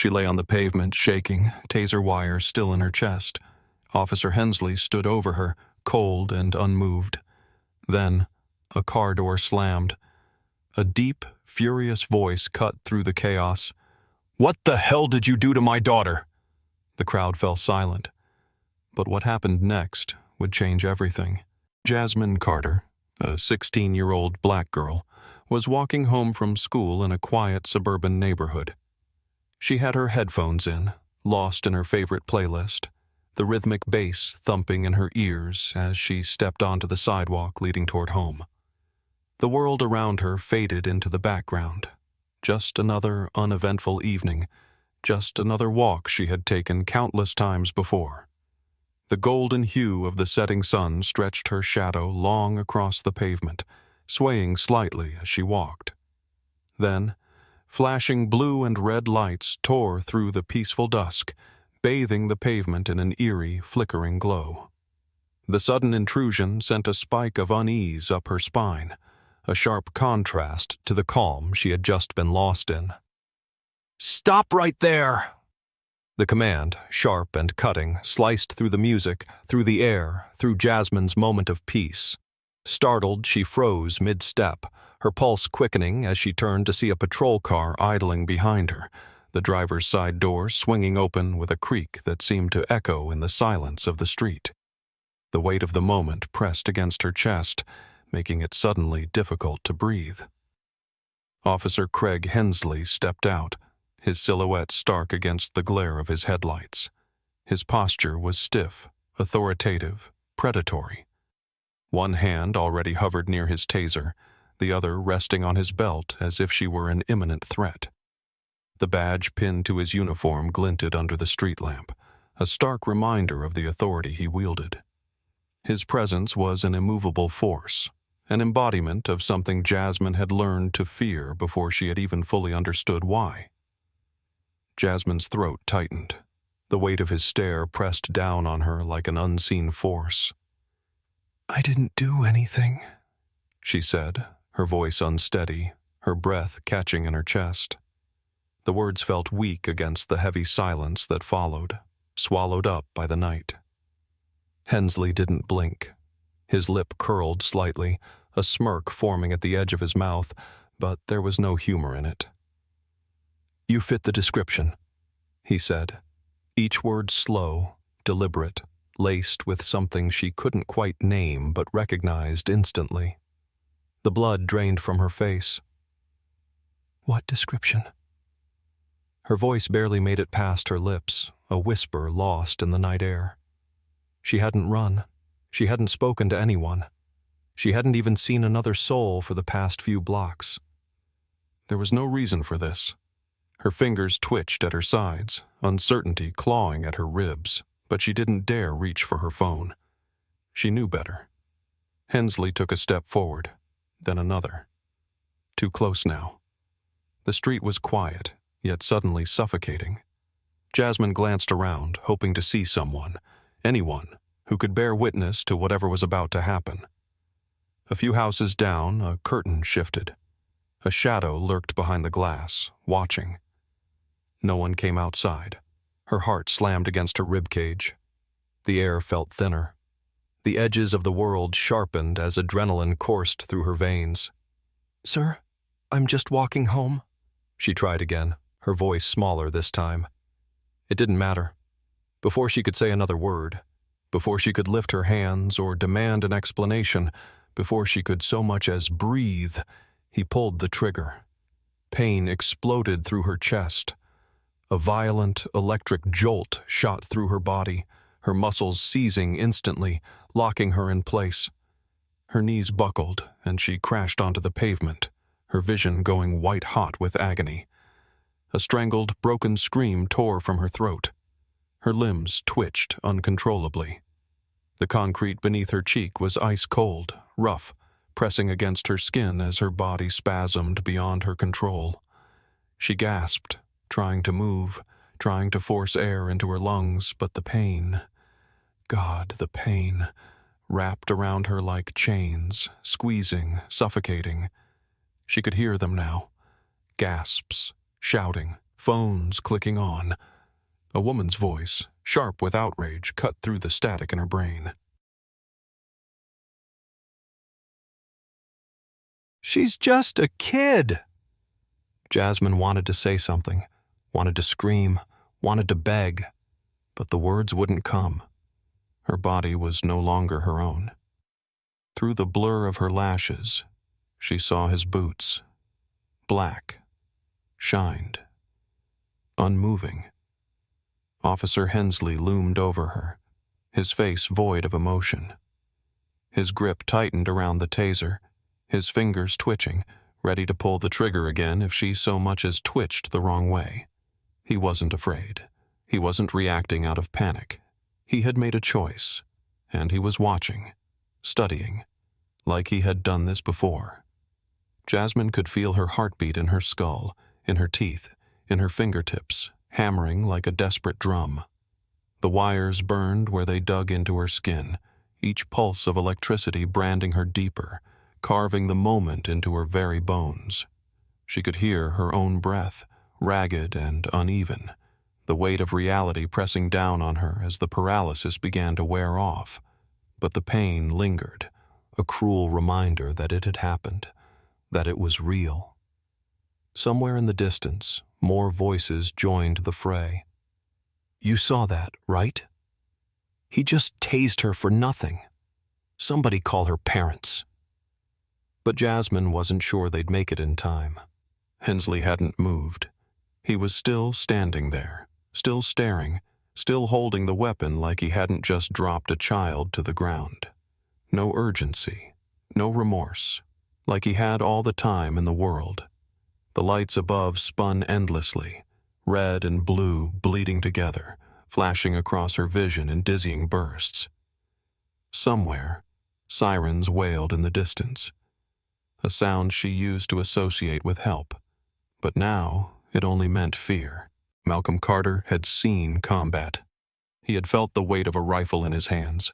She lay on the pavement, shaking, taser wire still in her chest. Officer Hensley stood over her, cold and unmoved. Then, a car door slammed. A deep, furious voice cut through the chaos. "What the hell did you do to my daughter?" The crowd fell silent. But what happened next would change everything. Jasmine Carter, a 16-year-old black girl, was walking home from school in a quiet suburban neighborhood. She had her headphones in, lost in her favorite playlist, the rhythmic bass thumping in her ears as she stepped onto the sidewalk leading toward home. The world around her faded into the background. Just another uneventful evening, just another walk she had taken countless times before. The golden hue of the setting sun stretched her shadow long across the pavement, swaying slightly as she walked. Then, flashing blue and red lights tore through the peaceful dusk, bathing the pavement in an eerie, flickering glow. The sudden intrusion sent a spike of unease up her spine, a sharp contrast to the calm she had just been lost in. "Stop right there!" The command, sharp and cutting, sliced through the music, through the air, through Jasmine's moment of peace. Startled, she froze mid-step, her pulse quickening as she turned to see a patrol car idling behind her, the driver's side door swinging open with a creak that seemed to echo in the silence of the street. The weight of the moment pressed against her chest, making it suddenly difficult to breathe. Officer Craig Hensley stepped out, his silhouette stark against the glare of his headlights. His posture was stiff, authoritative, predatory. One hand already hovered near his taser, the other resting on his belt as if she were an imminent threat. The badge pinned to his uniform glinted under the street lamp, a stark reminder of the authority he wielded. His presence was an immovable force, an embodiment of something Jasmine had learned to fear before she had even fully understood why. Jasmine's throat tightened. The weight of his stare pressed down on her like an unseen force. "I didn't do anything," she said, her voice unsteady, her breath catching in her chest. The words felt weak against the heavy silence that followed, swallowed up by the night. Hensley didn't blink. His lip curled slightly, a smirk forming at the edge of his mouth, but there was no humor in it. "You fit the description," he said, each word slow, deliberate, laced with something she couldn't quite name but recognized instantly. The blood drained from her face. "What description?" Her voice barely made it past her lips, a whisper lost in the night air. She hadn't run. She hadn't spoken to anyone. She hadn't even seen another soul for the past few blocks. There was no reason for this. Her fingers twitched at her sides, uncertainty clawing at her ribs, but she didn't dare reach for her phone. She knew better. Hensley took a step forward, then another. Too close now. The street was quiet, yet suddenly suffocating. Jasmine glanced around, hoping to see someone, anyone, who could bear witness to whatever was about to happen. A few houses down, a curtain shifted. A shadow lurked behind the glass, watching. No one came outside. Her heart slammed against her ribcage. The air felt thinner. The edges of the world sharpened as adrenaline coursed through her veins. "Sir, I'm just walking home," she tried again, her voice smaller this time. It didn't matter. Before she could say another word, before she could lift her hands or demand an explanation, before she could so much as breathe, he pulled the trigger. Pain exploded through her chest. A violent, electric jolt shot through her body, her muscles seizing instantly, locking her in place. Her knees buckled, and she crashed onto the pavement, her vision going white-hot with agony. A strangled, broken scream tore from her throat. Her limbs twitched uncontrollably. The concrete beneath her cheek was ice-cold, rough, pressing against her skin as her body spasmed beyond her control. She gasped, trying to move, trying to force air into her lungs, but the pain, God, the pain, wrapped around her like chains, squeezing, suffocating. She could hear them now. Gasps, shouting, phones clicking on. A woman's voice, sharp with outrage, cut through the static in her brain. "She's just a kid!" Jasmine wanted to say something, wanted to scream, wanted to beg, but the words wouldn't come. Her body was no longer her own. Through the blur of her lashes, she saw his boots. Black. Shined. Unmoving. Officer Hensley loomed over her, his face void of emotion. His grip tightened around the taser, his fingers twitching, ready to pull the trigger again if she so much as twitched the wrong way. He wasn't afraid. He wasn't reacting out of panic. He had made a choice, and he was watching, studying, like he had done this before. Jasmine could feel her heartbeat in her skull, in her teeth, in her fingertips, hammering like a desperate drum. The wires burned where they dug into her skin, each pulse of electricity branding her deeper, carving the moment into her very bones. She could hear her own breath, ragged and uneven, the weight of reality pressing down on her as the paralysis began to wear off. But the pain lingered, a cruel reminder that it had happened, that it was real. Somewhere in the distance, more voices joined the fray. "You saw that, right? He just tased her for nothing. Somebody call her parents." But Jasmine wasn't sure they'd make it in time. Hensley hadn't moved. He was still standing there, still staring, still holding the weapon like he hadn't just dropped a child to the ground. No urgency, no remorse, like he had all the time in the world. The lights above spun endlessly, red and blue bleeding together, flashing across her vision in dizzying bursts. Somewhere, sirens wailed in the distance, a sound she used to associate with help. But now, it only meant fear. Malcolm Carter had seen combat. He had felt the weight of a rifle in his hands,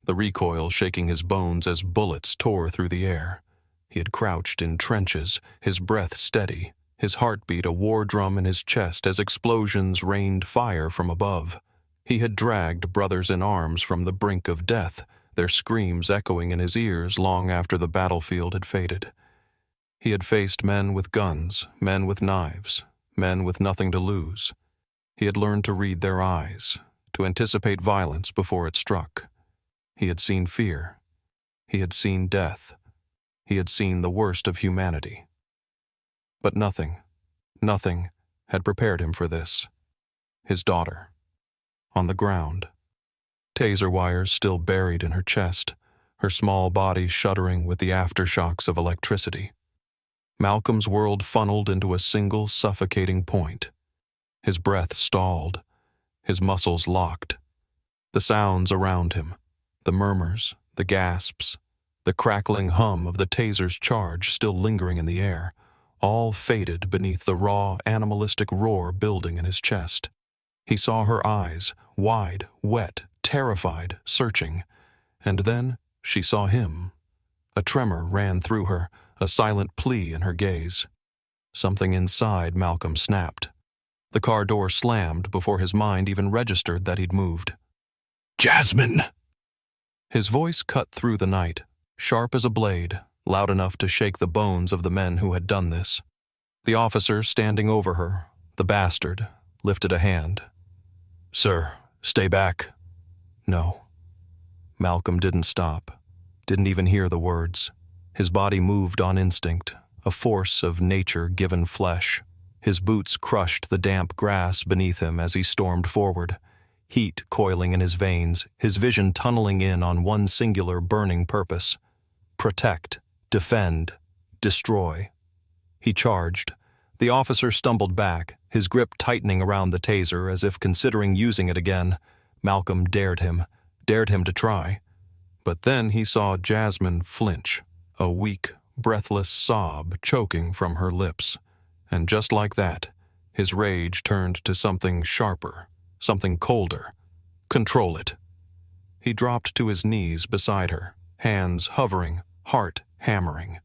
the recoil shaking his bones as bullets tore through the air. He had crouched in trenches, his breath steady, his heartbeat a war drum in his chest as explosions rained fire from above. He had dragged brothers in arms from the brink of death, their screams echoing in his ears long after the battlefield had faded. He had faced men with guns, men with knives, men with nothing to lose. He had learned to read their eyes, to anticipate violence before it struck. He had seen fear. He had seen death. He had seen the worst of humanity. But nothing had prepared him for this. His daughter, on the ground, taser wires still buried in her chest, her small body shuddering with the aftershocks of electricity. Malcolm's world funneled into a single suffocating point. His breath stalled, his muscles locked. The sounds around him, the murmurs, the gasps, the crackling hum of the taser's charge still lingering in the air, all faded beneath the raw, animalistic roar building in his chest. He saw her eyes, wide, wet, terrified, searching. And then she saw him. A tremor ran through her, a silent plea in her gaze. Something inside Malcolm snapped. The car door slammed before his mind even registered that he'd moved. "Jasmine!" His voice cut through the night, sharp as a blade, loud enough to shake the bones of the men who had done this. The officer standing over her, the bastard, lifted a hand. "Sir, stay back." No. Malcolm didn't stop, didn't even hear the words. His body moved on instinct, a force of nature-given flesh. His boots crushed the damp grass beneath him as he stormed forward, heat coiling in his veins, his vision tunneling in on one singular burning purpose: protect, defend, destroy. He charged. The officer stumbled back, his grip tightening around the taser as if considering using it again. Malcolm dared him to try. But then he saw Jasmine flinch, a weak, breathless sob choking from her lips. And just like that, his rage turned to something sharper, something colder. Control it. He dropped to his knees beside her, hands hovering, heart hammering.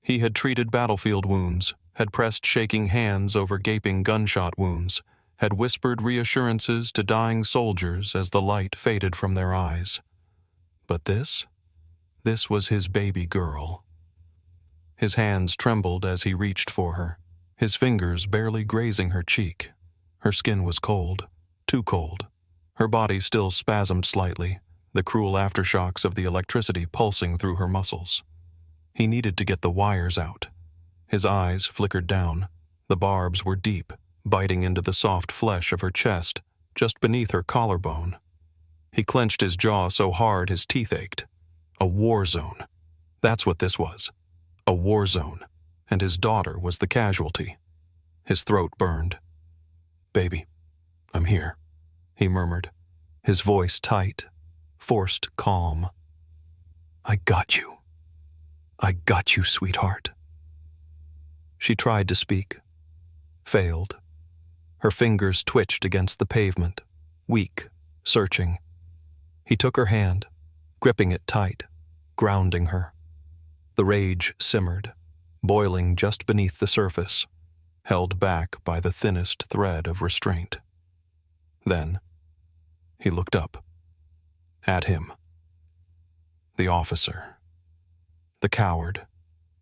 He had treated battlefield wounds, had pressed shaking hands over gaping gunshot wounds, had whispered reassurances to dying soldiers as the light faded from their eyes. But this was his baby girl. His hands trembled as he reached for her, his fingers barely grazing her cheek. Her skin was cold, too cold. Her body still spasmed slightly, the cruel aftershocks of the electricity pulsing through her muscles. He needed to get the wires out. His eyes flickered down. The barbs were deep, biting into the soft flesh of her chest, just beneath her collarbone. He clenched his jaw so hard his teeth ached. A war zone. That's what this was. A war zone. And his daughter was the casualty. His throat burned. "Baby, I'm here," he murmured, his voice tight, forced calm. "I got you. I got you, sweetheart." She tried to speak. Failed. Her fingers twitched against the pavement, weak, searching. He took her hand, gripping it tight, grounding her. The rage simmered, boiling just beneath the surface, held back by the thinnest thread of restraint. Then, he looked up. At him. The officer. The coward.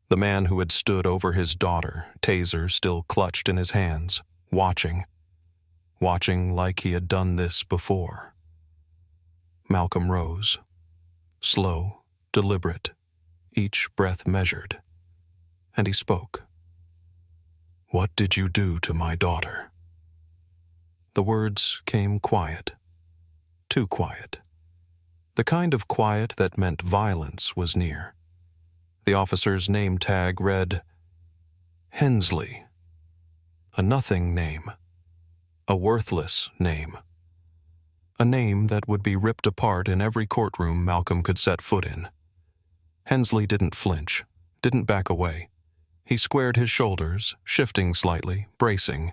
The man who had stood over his daughter, Taser still clutched in his hands, watching like he had done this before. Malcolm rose. Slow, deliberate, each breath measured. And he spoke. "What did you do to my daughter?" The words came quiet. Too quiet. The kind of quiet that meant violence was near. The officer's name tag read, Hensley. A nothing name. A worthless name. A name that would be ripped apart in every courtroom Malcolm could set foot in. Hensley didn't flinch, didn't back away. He squared his shoulders, shifting slightly, bracing.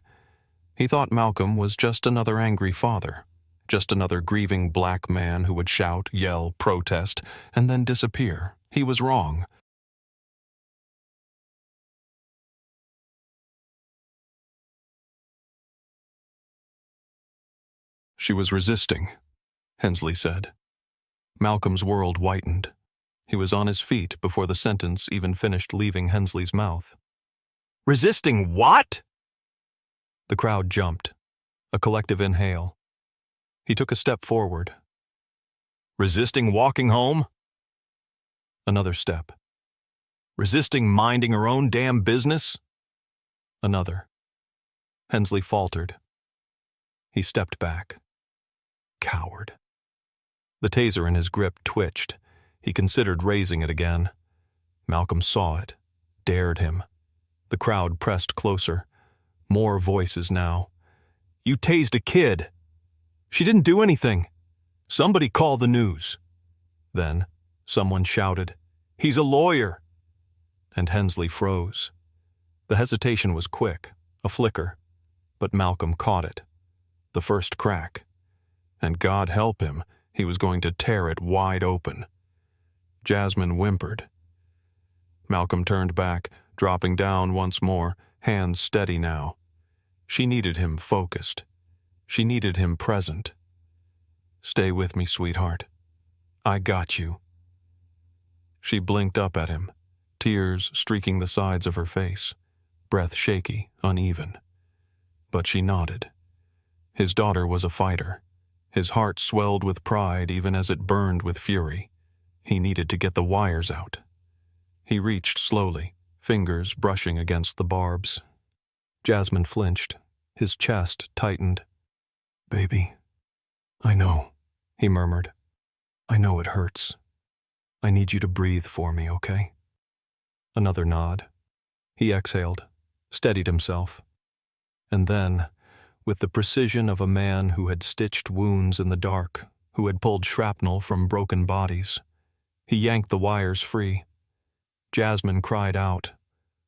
He thought Malcolm was just another angry father, just another grieving black man who would shout, yell, protest, and then disappear. He was wrong. "She was resisting," Hensley said. Malcolm's world whitened. He was on his feet before the sentence even finished leaving Hensley's mouth. "Resisting what?" The crowd jumped. A collective inhale. He took a step forward. "Resisting walking home?" Another step. "Resisting minding her own damn business?" Another. Hensley faltered. He stepped back. Coward. The taser in his grip twitched. He considered raising it again. Malcolm saw it, dared him. The crowd pressed closer. More voices now. "You tased a kid. She didn't do anything. Somebody call the news." Then, someone shouted, "He's a lawyer!" And Hensley froze. The hesitation was quick, a flicker, but Malcolm caught it. The first crack. And God help him, he was going to tear it wide open. Jasmine whimpered. Malcolm turned back, dropping down once more, hands steady now. She needed him focused. She needed him present. "Stay with me, sweetheart. I got you." She blinked up at him, tears streaking the sides of her face, breath shaky, uneven. But she nodded. His daughter was a fighter. His heart swelled with pride even as it burned with fury. He needed to get the wires out. He reached slowly, fingers brushing against the barbs. Jasmine flinched. His chest tightened. "Baby, I know," he murmured. "I know it hurts. I need you to breathe for me, okay?" Another nod. He exhaled, steadied himself. And then, with the precision of a man who had stitched wounds in the dark, who had pulled shrapnel from broken bodies, he yanked the wires free. Jasmine cried out.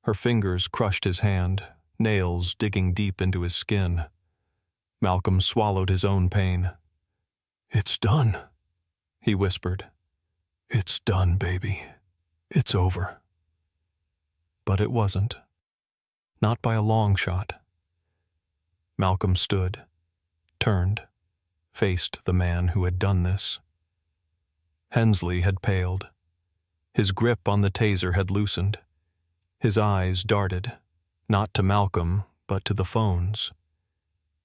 Her fingers crushed his hand, nails digging deep into his skin. Malcolm swallowed his own pain. "It's done," he whispered. "It's done, baby. It's over." But it wasn't. Not by a long shot. Malcolm stood, turned, faced the man who had done this. Hensley had paled. His grip on the taser had loosened. His eyes darted, not to Malcolm, but to the phones.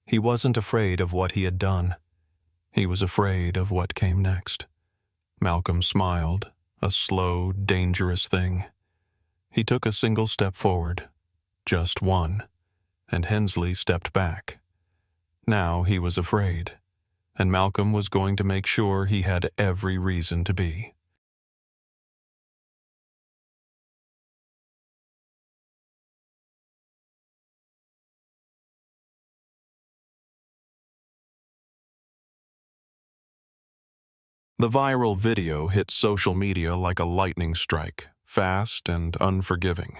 He wasn't afraid of what he had done. He was afraid of what came next. Malcolm smiled, a slow, dangerous thing. He took a single step forward, just one, and Hensley stepped back. Now he was afraid, and Malcolm was going to make sure he had every reason to be. The viral video hit social media like a lightning strike, fast and unforgiving.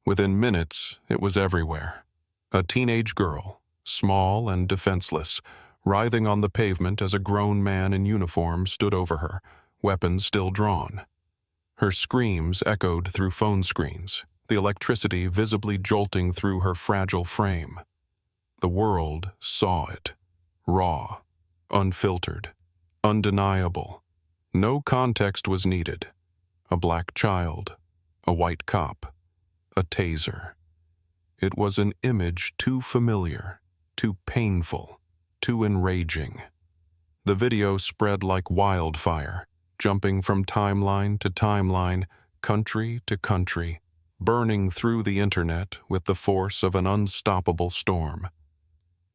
Within minutes, it was everywhere. A teenage girl, small and defenseless, writhing on the pavement as a grown man in uniform stood over her, weapons still drawn. Her screams echoed through phone screens, the electricity visibly jolting through her fragile frame. The world saw it, raw, unfiltered, undeniable. No context was needed. A black child, a white cop, a taser. It was an image too familiar, too painful, too enraging. The video spread like wildfire, jumping from timeline to timeline, country to country, burning through the internet with the force of an unstoppable storm.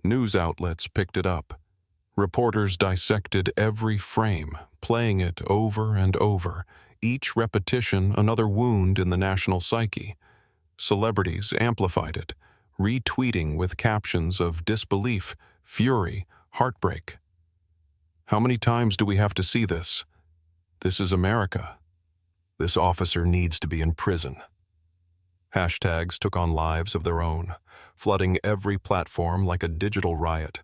News outlets picked it up. Reporters dissected every frame, playing it over and over, each repetition another wound in the national psyche. Celebrities amplified it, retweeting with captions of disbelief, fury, heartbreak. How many times do we have to see this? This is America. This officer needs to be in prison. Hashtags took on lives of their own, flooding every platform like a digital riot.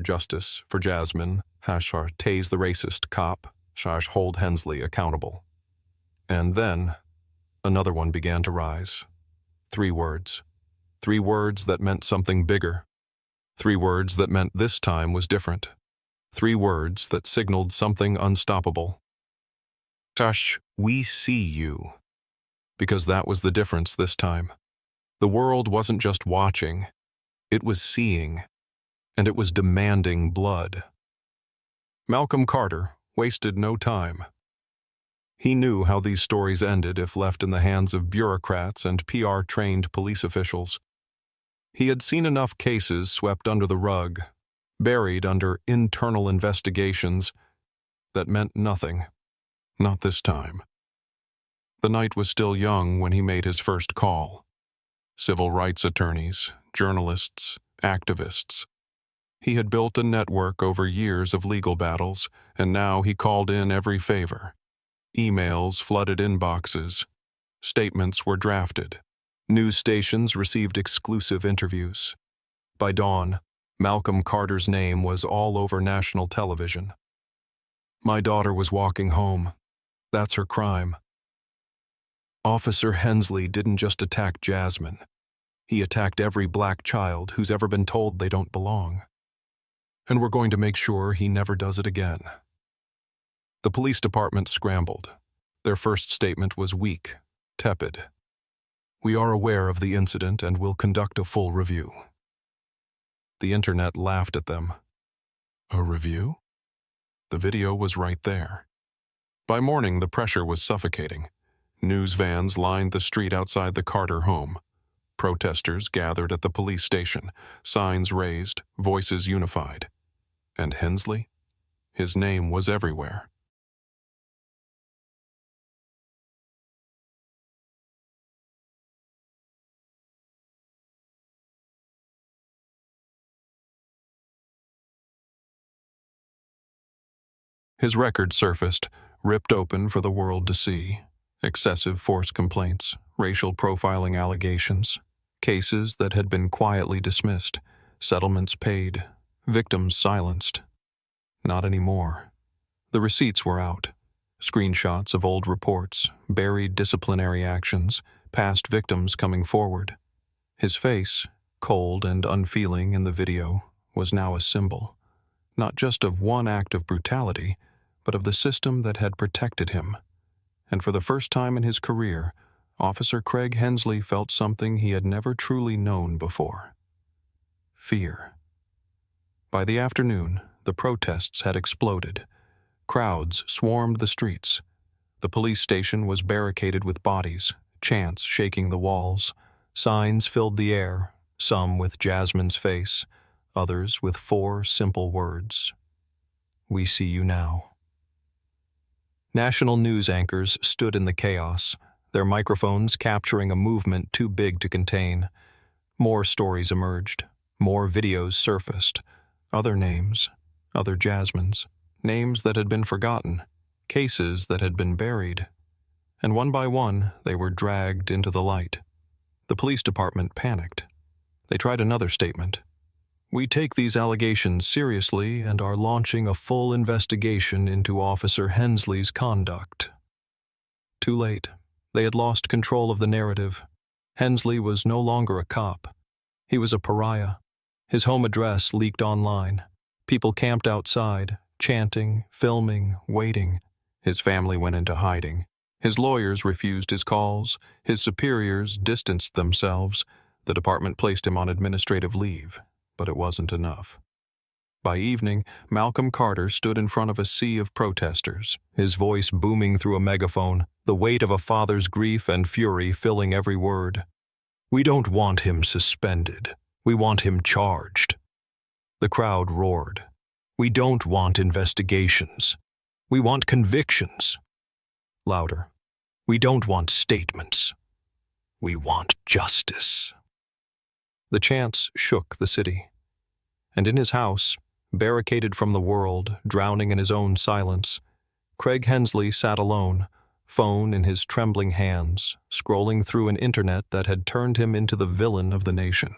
#justice for Jasmine, #tase the racist cop, #hold Hensley accountable. And then, another one began to rise. 3 words. 3 words that meant something bigger. 3 words that meant this time was different. 3 words that signaled something unstoppable. Tash, we see you. Because that was the difference this time. The world wasn't just watching, it was seeing, and it was demanding blood. Malcolm Carter wasted no time. He knew how these stories ended if left in the hands of bureaucrats and PR-trained police officials. He had seen enough cases swept under the rug, buried under internal investigations, that meant nothing. Not this time. The night was still young when he made his first call. Civil rights attorneys, journalists, activists. He had built a network over years of legal battles, and now he called in every favor. Emails flooded inboxes. Statements were drafted. News stations received exclusive interviews. By dawn, Malcolm Carter's name was all over national television. My daughter was walking home. That's her crime. Officer Hensley didn't just attack Jasmine. He attacked every black child who's ever been told they don't belong. And we're going to make sure he never does it again. The police department scrambled. Their first statement was weak, tepid. We are aware of the incident and will conduct a full review. The internet laughed at them. A review? The video was right there. By morning, the pressure was suffocating. News vans lined the street outside the Carter home. Protesters gathered at the police station, signs raised, voices unified. And Hensley? His name was everywhere. His record surfaced, ripped open for the world to see. Excessive force complaints, racial profiling allegations, cases that had been quietly dismissed, settlements paid, victims silenced. Not anymore. The receipts were out. Screenshots of old reports, buried disciplinary actions, past victims coming forward. His face, cold and unfeeling in the video, was now a symbol, not just of one act of brutality, but of the system that had protected him. And for the first time in his career, Officer Craig Hensley felt something he had never truly known before: fear. By the afternoon, the protests had exploded. Crowds swarmed the streets. The police station was barricaded with bodies, chants shaking the walls. Signs filled the air, some with Jasmine's face, others with 4 simple words: "We see you now." National news anchors stood in the chaos, their microphones capturing a movement too big to contain. More stories emerged, more videos surfaced, other names, other Jasmines, names that had been forgotten, cases that had been buried. And one by one, they were dragged into the light. The police department panicked. They tried another statement: "We take these allegations seriously and are launching a full investigation into Officer Hensley's conduct." Too late. They had lost control of the narrative. Hensley was no longer a cop. He was a pariah. His home address leaked online. People camped outside, chanting, filming, waiting. His family went into hiding. His lawyers refused his calls. His superiors distanced themselves. The department placed him on administrative leave, but it wasn't enough. By evening, Malcolm Carter stood in front of a sea of protesters, his voice booming through a megaphone, the weight of a father's grief and fury filling every word. "We don't want him suspended. We want him charged." The crowd roared. "We don't want investigations. We want convictions." Louder. "We don't want statements. We want justice." The chants shook the city. And in his house, barricaded from the world, drowning in his own silence, Craig Hensley sat alone, phone in his trembling hands, scrolling through an internet that had turned him into the villain of the nation.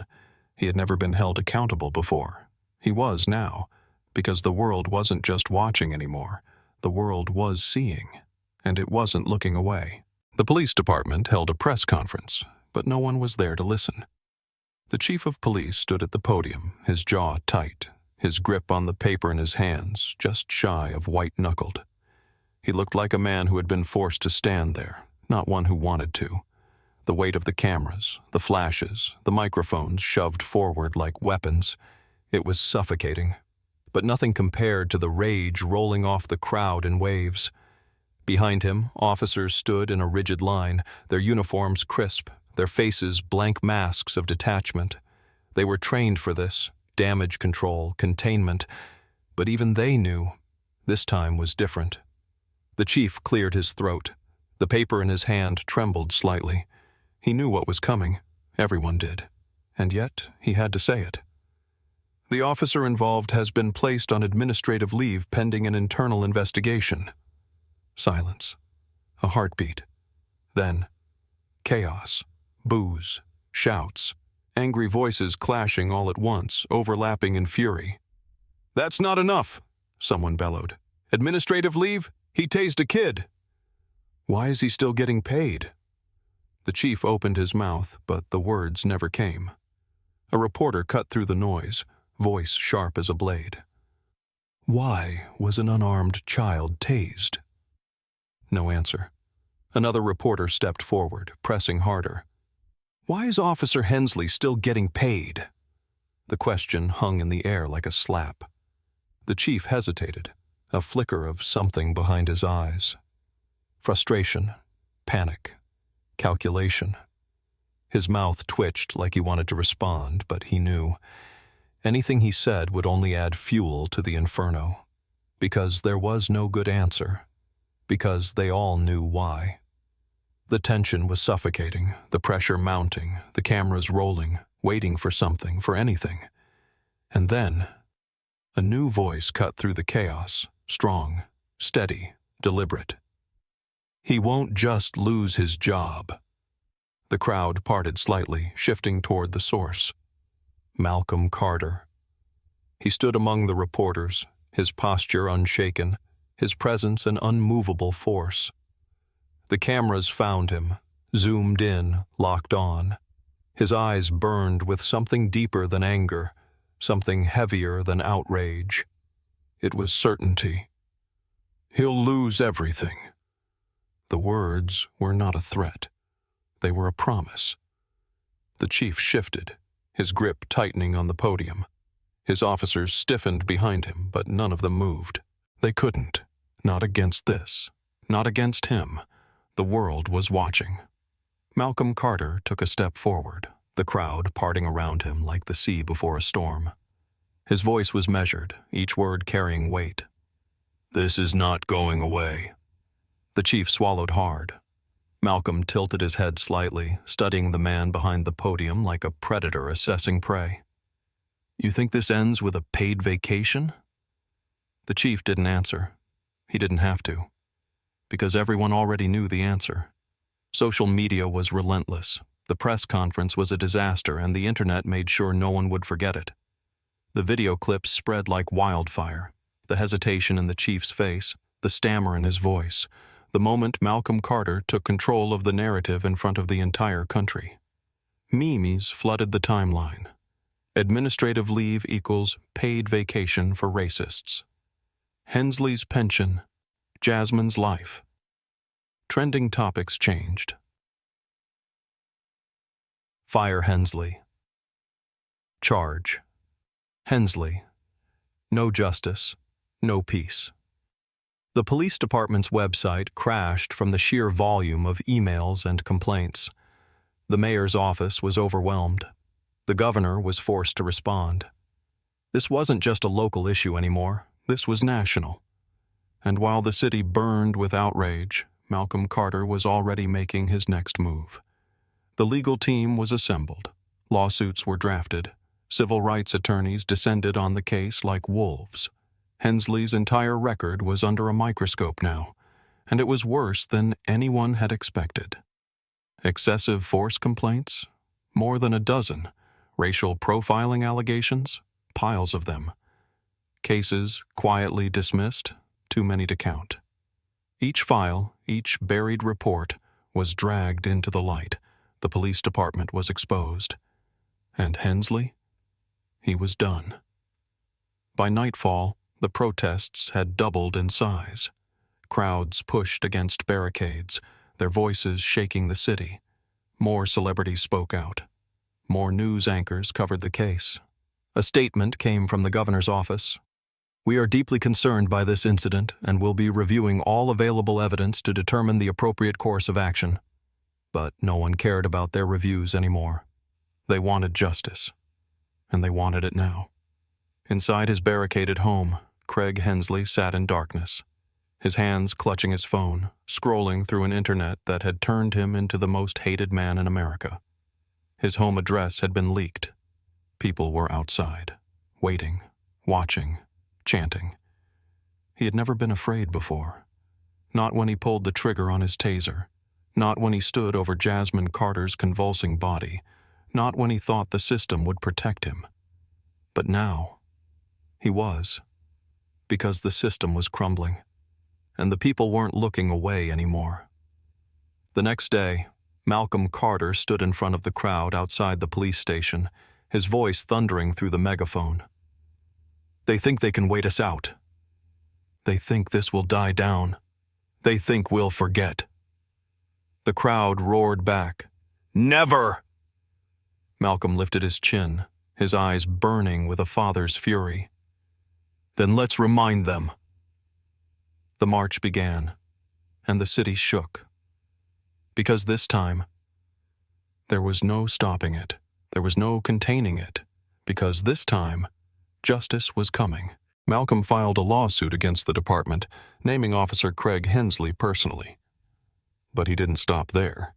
He had never been held accountable before. He was now, because the world wasn't just watching anymore. The world was seeing, and it wasn't looking away. The police department held a press conference, but no one was there to listen. The chief of police stood at the podium, his jaw tight, his grip on the paper in his hands just shy of white-knuckled. He looked like a man who had been forced to stand there, not one who wanted to. The weight of the cameras, the flashes, the microphones shoved forward like weapons. It was suffocating, but nothing compared to the rage rolling off the crowd in waves. Behind him, officers stood in a rigid line, their uniforms crisp, their faces blank masks of detachment. They were trained for this: damage control, containment. But even they knew this time was different. The chief cleared his throat. The paper in his hand trembled slightly. He knew what was coming. Everyone did. And yet, he had to say it. "The officer involved has been placed on administrative leave pending an internal investigation." Silence. A heartbeat. Then, chaos. Boos. Shouts. Angry voices clashing all at once, overlapping in fury. "That's not enough," someone bellowed. "Administrative leave? He tased a kid." "Why is he still getting paid?" The chief opened his mouth, but the words never came. A reporter cut through the noise, voice sharp as a blade. "Why was an unarmed child tased?" No answer. Another reporter stepped forward, pressing harder. "Why is Officer Hensley still getting paid?" The question hung in the air like a slap. The chief hesitated, a flicker of something behind his eyes. Frustration, panic, calculation. His mouth twitched like he wanted to respond, but he knew. Anything he said would only add fuel to the inferno. Because there was no good answer. Because they all knew why. The tension was suffocating, the pressure mounting, the cameras rolling, waiting for something, for anything. And then, a new voice cut through the chaos, strong, steady, deliberate. "He won't just lose his job." The crowd parted slightly, shifting toward the source. Malcolm Carter. He stood among the reporters, his posture unshaken, his presence an unmovable force. The cameras found him, zoomed in, locked on. His eyes burned with something deeper than anger, something heavier than outrage. It was certainty. He'll lose everything. The words were not a threat. They were a promise. The chief shifted, his grip tightening on the podium. His officers stiffened behind him, but none of them moved. They couldn't. Not against this. Not against him. The world was watching. Malcolm Carter took a step forward, the crowd parting around him like the sea before a storm. His voice was measured, each word carrying weight. This is not going away. The chief swallowed hard. Malcolm tilted his head slightly, studying the man behind the podium like a predator assessing prey. You think this ends with a paid vacation? The chief didn't answer. He didn't have to, because everyone already knew the answer. Social media was relentless. The press conference was a disaster, and the internet made sure no one would forget it. The video clips spread like wildfire. The hesitation in the chief's face, the stammer in his voice, the moment Malcolm Carter took control of the narrative in front of the entire country. Memes flooded the timeline. Administrative leave equals paid vacation for racists. Hensley's pension. Jasmine's life. Trending topics changed. Fire Hensley. Charge. Hensley. No justice, no peace. The police department's website crashed from the sheer volume of emails and complaints. The mayor's office was overwhelmed. The governor was forced to respond. This wasn't just a local issue anymore. This was national. And while the city burned with outrage, Malcolm Carter was already making his next move. The legal team was assembled. Lawsuits were drafted. Civil rights attorneys descended on the case like wolves. Hensley's entire record was under a microscope now, and it was worse than anyone had expected. Excessive force complaints? More than a dozen. Racial profiling allegations? Piles of them. Cases quietly dismissed? Too many to count. Each file, each buried report, was dragged into the light. The police department was exposed. And Hensley? He was done. By nightfall, the protests had doubled in size. Crowds pushed against barricades, their voices shaking the city. More celebrities spoke out. More news anchors covered the case. A statement came from the governor's office. We are deeply concerned by this incident and will be reviewing all available evidence to determine the appropriate course of action. But no one cared about their reviews anymore. They wanted justice. And they wanted it now. Inside his barricaded home, Craig Hensley sat in darkness, his hands clutching his phone, scrolling through an internet that had turned him into the most hated man in America. His home address had been leaked. People were outside, waiting, watching, chanting. He had never been afraid before. Not when he pulled the trigger on his taser. Not when he stood over Jasmine Carter's convulsing body. Not when he thought the system would protect him. But now, he was. Because the system was crumbling. And the people weren't looking away anymore. The next day, Malcolm Carter stood in front of the crowd outside the police station, his voice thundering through the megaphone. They think they can wait us out. They think this will die down. They think we'll forget. The crowd roared back. Never! Malcolm lifted his chin, his eyes burning with a father's fury. Then let's remind them. The march began, and the city shook. Because this time, there was no stopping it. There was no containing it. Because this time, justice was coming. Malcolm filed a lawsuit against the department, naming Officer Craig Hensley personally. But he didn't stop there.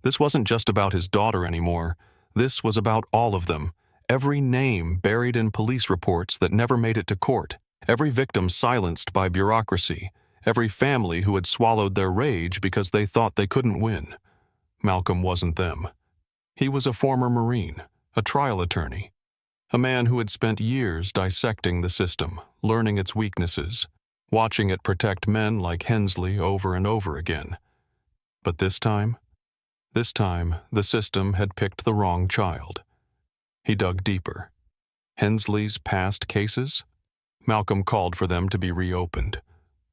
This wasn't just about his daughter anymore. This was about all of them. Every name buried in police reports that never made it to court. Every victim silenced by bureaucracy. Every family who had swallowed their rage because they thought they couldn't win. Malcolm wasn't them. He was a former Marine, a trial attorney, a man who had spent years dissecting the system, learning its weaknesses, watching it protect men like Hensley over and over again. But this time, This time, the system had picked the wrong child. He dug deeper. Hensley's past cases? Malcolm called for them to be reopened.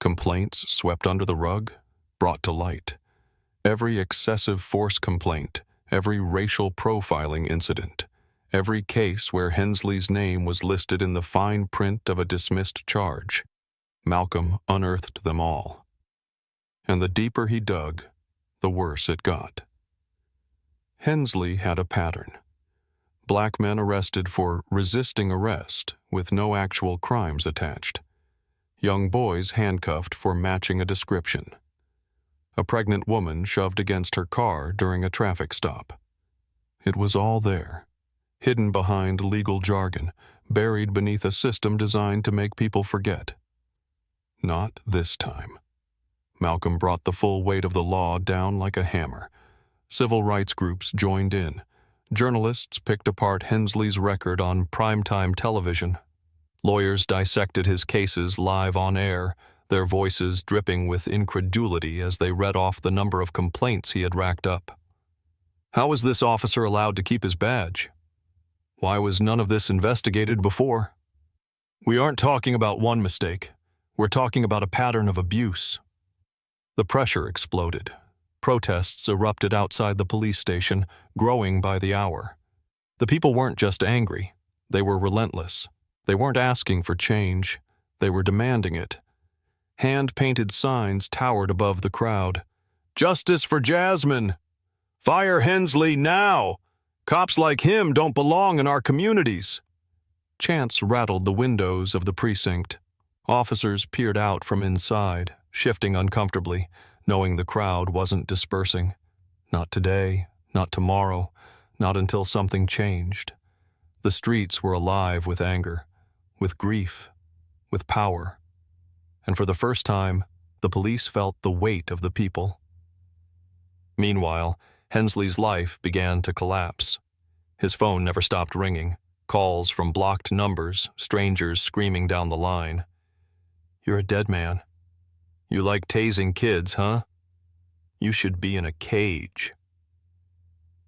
Complaints swept under the rug, brought to light. Every excessive force complaint, every racial profiling incident, every case where Hensley's name was listed in the fine print of a dismissed charge. Malcolm unearthed them all. And the deeper he dug, the worse it got. Hensley had a pattern. Black men arrested for resisting arrest with no actual crimes attached. Young boys handcuffed for matching a description. A pregnant woman shoved against her car during a traffic stop. It was all there, hidden behind legal jargon, buried beneath a system designed to make people forget. Not this time. Malcolm brought the full weight of the law down like a hammer. Civil rights groups joined in. Journalists picked apart Hensley's record on primetime television. Lawyers dissected his cases live on air, their voices dripping with incredulity as they read off the number of complaints he had racked up. How was this officer allowed to keep his badge? Why was none of this investigated before? We aren't talking about one mistake. We're talking about a pattern of abuse. The pressure exploded. Protests erupted outside the police station, growing by the hour. The people weren't just angry. They were relentless. They weren't asking for change. They were demanding it. Hand-painted signs towered above the crowd. "Justice for Jasmine! Fire Hensley now! Cops like him don't belong in our communities!" Chants rattled the windows of the precinct. Officers peered out from inside, shifting uncomfortably, knowing the crowd wasn't dispersing. Not today, not tomorrow, not until something changed. The streets were alive with anger, with grief, with power. And for the first time, the police felt the weight of the people. Meanwhile, Hensley's life began to collapse. His phone never stopped ringing, calls from blocked numbers, strangers screaming down the line. "You're a dead man. You like tasing kids, huh? You should be in a cage."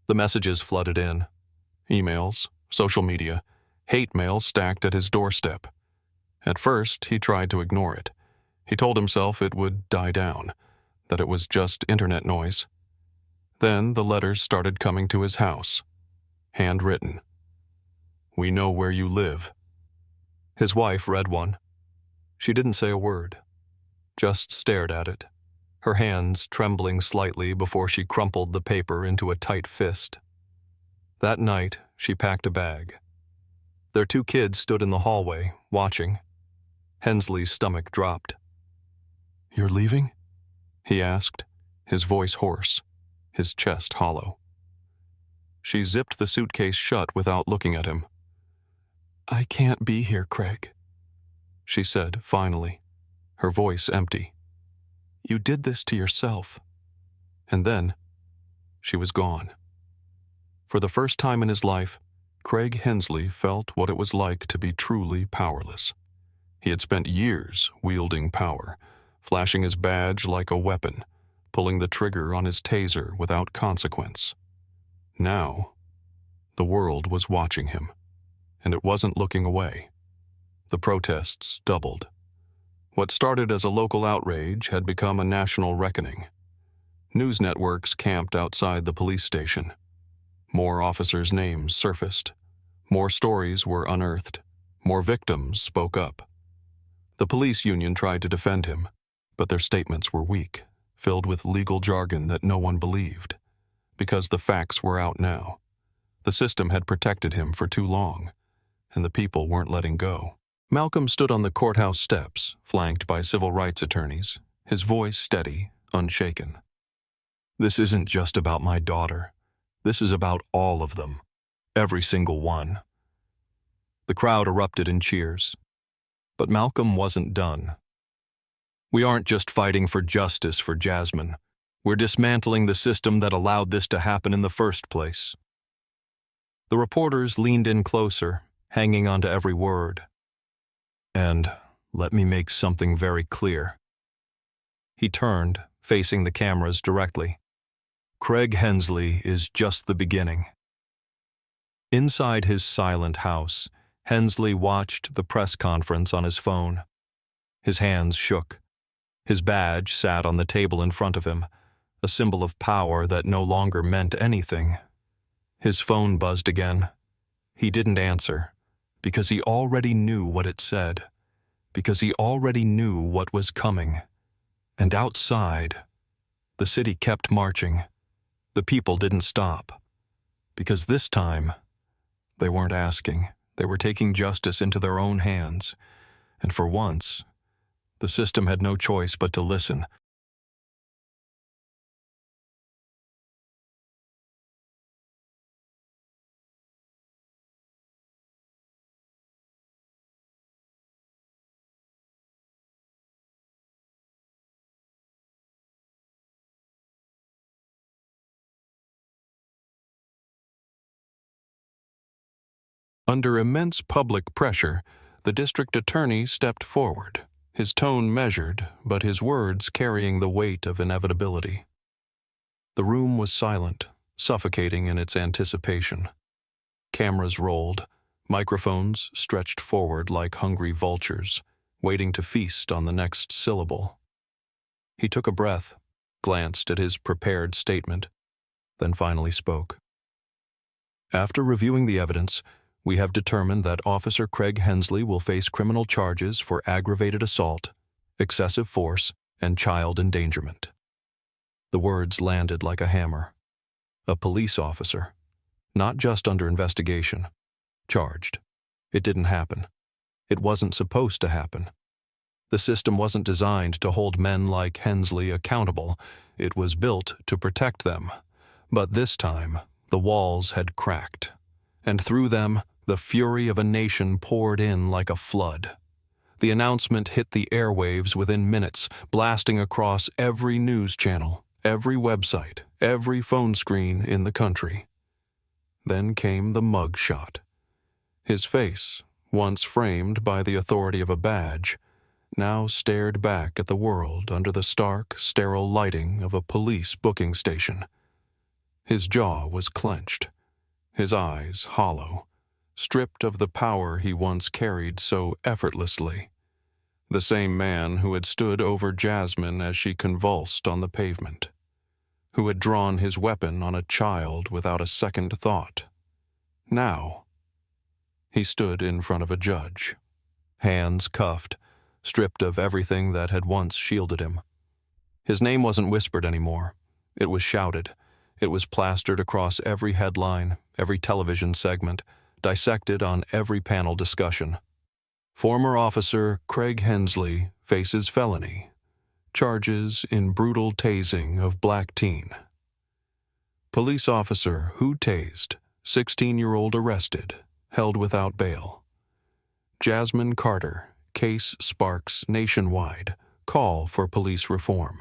The messages flooded in. Emails, social media, hate mail stacked at his doorstep. At first, he tried to ignore it. He told himself it would die down, that it was just internet noise. Then the letters started coming to his house. Handwritten. "We know where you live." His wife read one. She didn't say a word, just stared at it, her hands trembling slightly before she crumpled the paper into a tight fist. That night, she packed a bag. Their 2 kids stood in the hallway, watching. Hensley's stomach dropped. "You're leaving?" he asked, his voice hoarse, his chest hollow. She zipped the suitcase shut without looking at him. "I can't be here, Craig," she said finally, her voice empty. "You did this to yourself." And then, she was gone. For the first time in his life, Craig Hensley felt what it was like to be truly powerless. He had spent years wielding power, flashing his badge like a weapon, pulling the trigger on his taser without consequence. Now, the world was watching him, and it wasn't looking away. The protests doubled. What started as a local outrage had become a national reckoning. News networks camped outside the police station. More officers' names surfaced. More stories were unearthed. More victims spoke up. The police union tried to defend him, but their statements were weak, filled with legal jargon that no one believed. Because the facts were out now. The system had protected him for too long, and the people weren't letting go. Malcolm stood on the courthouse steps, flanked by civil rights attorneys, his voice steady, unshaken. "This isn't just about my daughter. This is about all of them. Every single one." The crowd erupted in cheers. But Malcolm wasn't done. "We aren't just fighting for justice for Jasmine. We're dismantling the system that allowed this to happen in the first place." The reporters leaned in closer, hanging onto every word. "And let me make something very clear." He turned, facing the cameras directly. Craig Hensley is just the beginning. Inside his silent house, Hensley watched the press conference on his phone. His hands shook. His badge sat on the table in front of him, a symbol of power that no longer meant anything. His phone buzzed again. He didn't answer, because he already knew what it said, because he already knew what was coming. And outside, the city kept marching. The people didn't stop, because this time, they weren't asking. They were taking justice into their own hands, and for once, the system had no choice but to listen. Under immense public pressure, the district attorney stepped forward, his tone measured, but his words carrying the weight of inevitability. The room was silent, suffocating in its anticipation. Cameras rolled, microphones stretched forward like hungry vultures, waiting to feast on the next syllable. He took a breath, glanced at his prepared statement, then finally spoke. After reviewing the evidence, we have determined that Officer Craig Hensley will face criminal charges for aggravated assault, excessive force, and child endangerment. The words landed like a hammer. A police officer, not just under investigation, charged. It didn't happen. It wasn't supposed to happen. The system wasn't designed to hold men like Hensley accountable. It was built to protect them. But this time, the walls had cracked, and through them, the fury of a nation poured in like a flood. The announcement hit the airwaves within minutes, blasting across every news channel, every website, every phone screen in the country. Then came the mug shot. His face, once framed by the authority of a badge, now stared back at the world under the stark, sterile lighting of a police booking station. His jaw was clenched, his eyes hollow, stripped of the power he once carried so effortlessly. The same man who had stood over Jasmine as she convulsed on the pavement, who had drawn his weapon on a child without a second thought. Now, he stood in front of a judge, hands cuffed, stripped of everything that had once shielded him. His name wasn't whispered anymore. It was shouted. It was plastered across every headline, every television segment, dissected on every panel discussion. Former Officer Craig Hensley faces felony. Charges in brutal tasing of black teen. Police officer who tased, 16-year-old arrested, held without bail. Jasmine Carter, case sparks nationwide, call for police reform.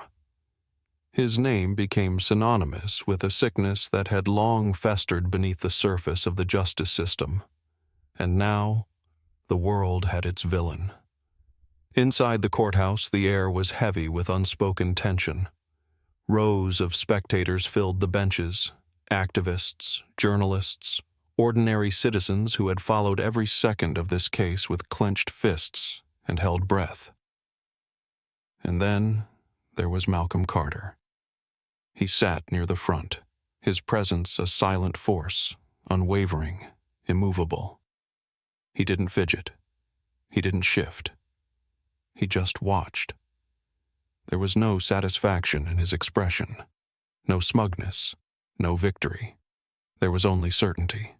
His name became synonymous with a sickness that had long festered beneath the surface of the justice system. And now, the world had its villain. Inside the courthouse, the air was heavy with unspoken tension. Rows of spectators filled the benches, activists, journalists, ordinary citizens who had followed every second of this case with clenched fists and held breath. And then there was Malcolm Carter. He sat near the front, his presence a silent force, unwavering, immovable. He didn't fidget. He didn't shift. He just watched. There was no satisfaction in his expression, no smugness, no victory. There was only certainty.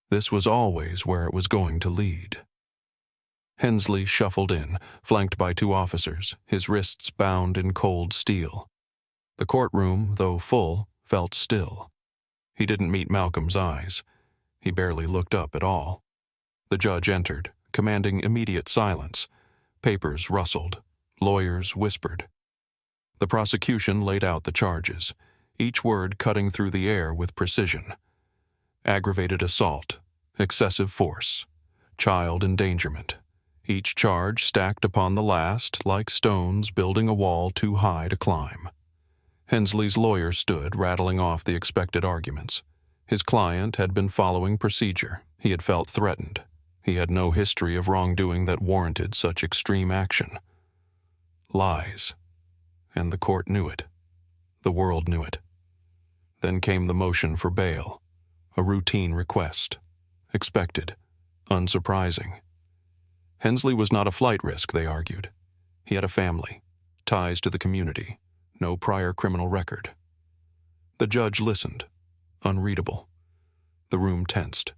This was always where it was going to lead. Hensley shuffled in, flanked by two officers, his wrists bound in cold steel. The courtroom, though full, felt still. He didn't meet Malcolm's eyes. He barely looked up at all. The judge entered, commanding immediate silence. Papers rustled. Lawyers whispered. The prosecution laid out the charges, each word cutting through the air with precision. Aggravated assault, excessive force, child endangerment. Each charge stacked upon the last like stones building a wall too high to climb. Hensley's lawyer stood, rattling off the expected arguments. His client had been following procedure. He had felt threatened. He had no history of wrongdoing that warranted such extreme action. Lies. And the court knew it. The world knew it. Then came the motion for bail, a routine request. Expected. Unsurprising. Hensley was not a flight risk, they argued. He had a family, ties to the community, no prior criminal record. The judge listened. Unreadable. The room tensed.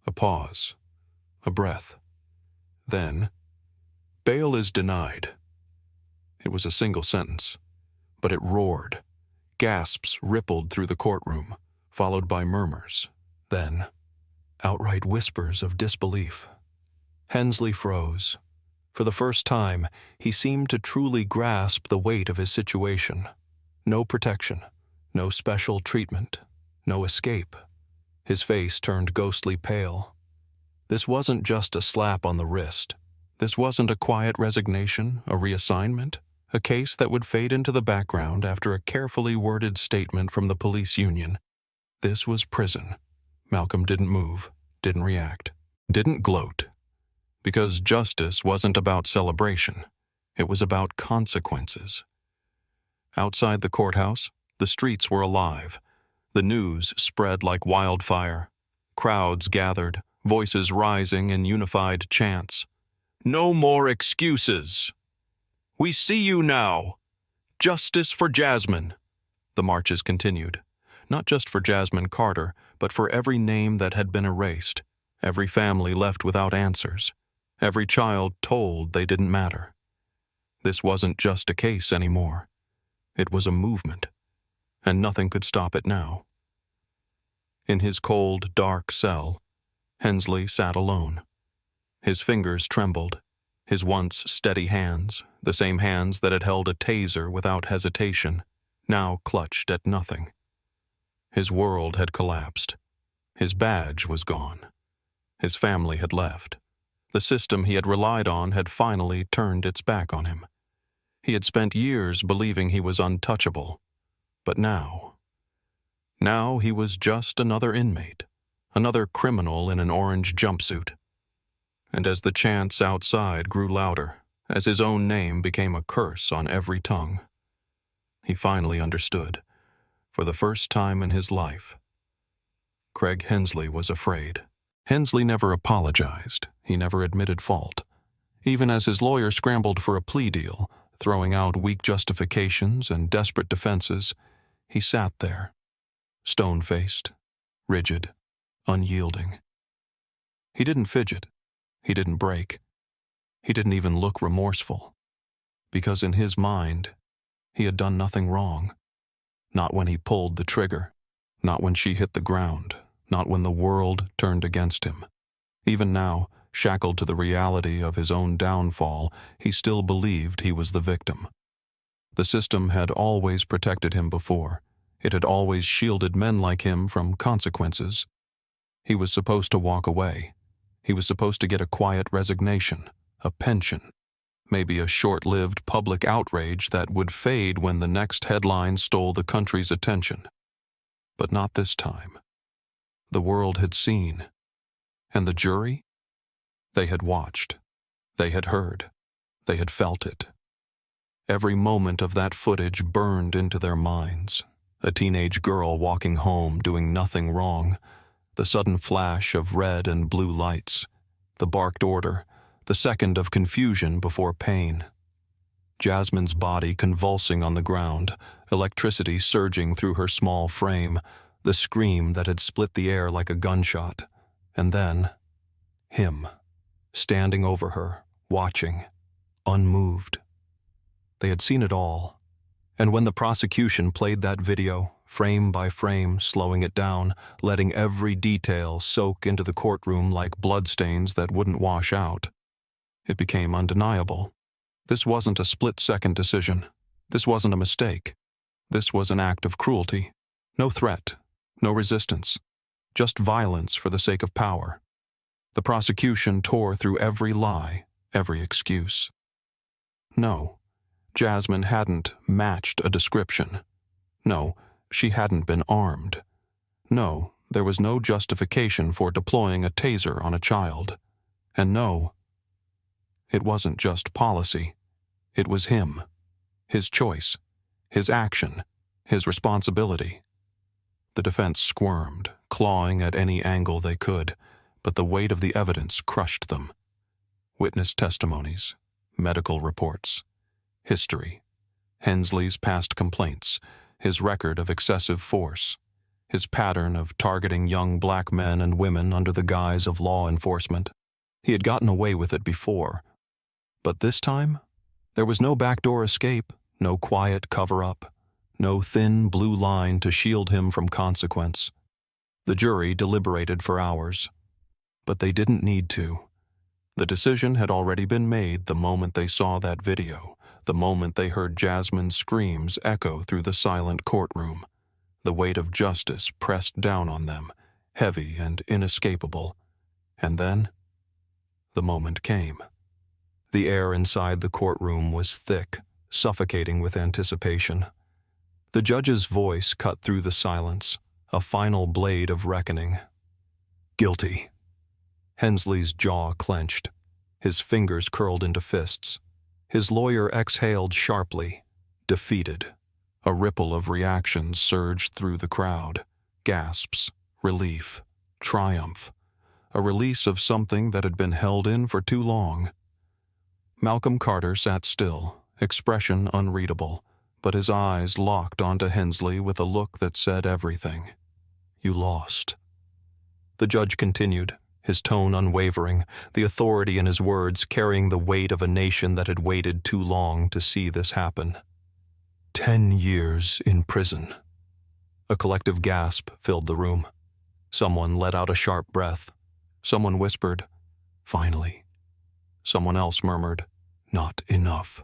A pause. A breath. Then, bail is denied. It was a single sentence, but it roared. Gasps rippled through the courtroom, followed by murmurs. Then, outright whispers of disbelief. Hensley froze. For the first time, he seemed to truly grasp the weight of his situation. No protection, no special treatment, no escape. His face turned ghostly pale. This wasn't just a slap on the wrist. This wasn't a quiet resignation, a reassignment, a case that would fade into the background after a carefully worded statement from the police union. This was prison. Malcolm didn't move, didn't react, didn't gloat. Because justice wasn't about celebration. It was about consequences. Outside the courthouse, the streets were alive. The news spread like wildfire. Crowds gathered, voices rising in unified chants. No more excuses. We see you now. Justice for Jasmine. The marches continued, not just for Jasmine Carter, but for every name that had been erased, every family left without answers, every child told they didn't matter. This wasn't just a case anymore. It was a movement, and nothing could stop it now. In his cold, dark cell, Hensley sat alone. His fingers trembled. His once steady hands, the same hands that had held a taser without hesitation, now clutched at nothing. His world had collapsed. His badge was gone. His family had left. The system he had relied on had finally turned its back on him. He had spent years believing he was untouchable. But now he was just another inmate, another criminal in an orange jumpsuit. And as the chants outside grew louder, as his own name became a curse on every tongue, he finally understood, for the first time in his life. Craig Hensley was afraid. Hensley never apologized. He never admitted fault. Even as his lawyer scrambled for a plea deal, throwing out weak justifications and desperate defenses, he sat there, stone-faced, rigid, unyielding. He didn't fidget. He didn't break. He didn't even look remorseful. Because in his mind, he had done nothing wrong. Not when he pulled the trigger. Not when she hit the ground. Not when the world turned against him. Even now, shackled to the reality of his own downfall, he still believed he was the victim. The system had always protected him before. It had always shielded men like him from consequences. He was supposed to walk away. He was supposed to get a quiet resignation, a pension, maybe a short-lived public outrage that would fade when the next headline stole the country's attention. But not this time. The world had seen. And the jury? They had watched. They had heard. They had felt it. Every moment of that footage burned into their minds. A teenage girl walking home doing nothing wrong. The sudden flash of red and blue lights. The barked order. The second of confusion before pain. Jasmine's body convulsing on the ground. Electricity surging through her small frame. The scream that had split the air like a gunshot. And then, him, standing over her, watching, unmoved. They had seen it all. And when the prosecution played that video, frame by frame, slowing it down, letting every detail soak into the courtroom like bloodstains that wouldn't wash out, it became undeniable. This wasn't a split-second decision. This wasn't a mistake. This was an act of cruelty. No threat, no resistance, just violence for the sake of power. The prosecution tore through every lie, every excuse. No, Jasmine hadn't matched a description. No, she hadn't been armed. No, there was no justification for deploying a taser on a child. And no, it wasn't just policy. It was him. His choice. His action. His responsibility. The defense squirmed, clawing at any angle they could, but the weight of the evidence crushed them. Witness testimonies, medical reports, history, Hensley's past complaints, his record of excessive force, his pattern of targeting young black men and women under the guise of law enforcement. He had gotten away with it before. But this time, there was no backdoor escape, no quiet cover-up, no thin blue line to shield him from consequence. The jury deliberated for hours, but they didn't need to. The decision had already been made the moment they saw that video, the moment they heard Jasmine's screams echo through the silent courtroom. The weight of justice pressed down on them, heavy and inescapable. And then, the moment came. The air inside the courtroom was thick, suffocating with anticipation. The judge's voice cut through the silence, a final blade of reckoning. Guilty. Hensley's jaw clenched. His fingers curled into fists. His lawyer exhaled sharply, defeated. A ripple of reactions surged through the crowd. Gasps, relief, triumph. A release of something that had been held in for too long. Malcolm Carter sat still, expression unreadable, but his eyes locked onto Hensley with a look that said everything. You lost. The judge continued, his tone unwavering, the authority in his words carrying the weight of a nation that had waited too long to see this happen. 10 years in prison. A collective gasp filled the room. Someone let out a sharp breath. Someone whispered, "Finally." Someone else murmured, "Not enough."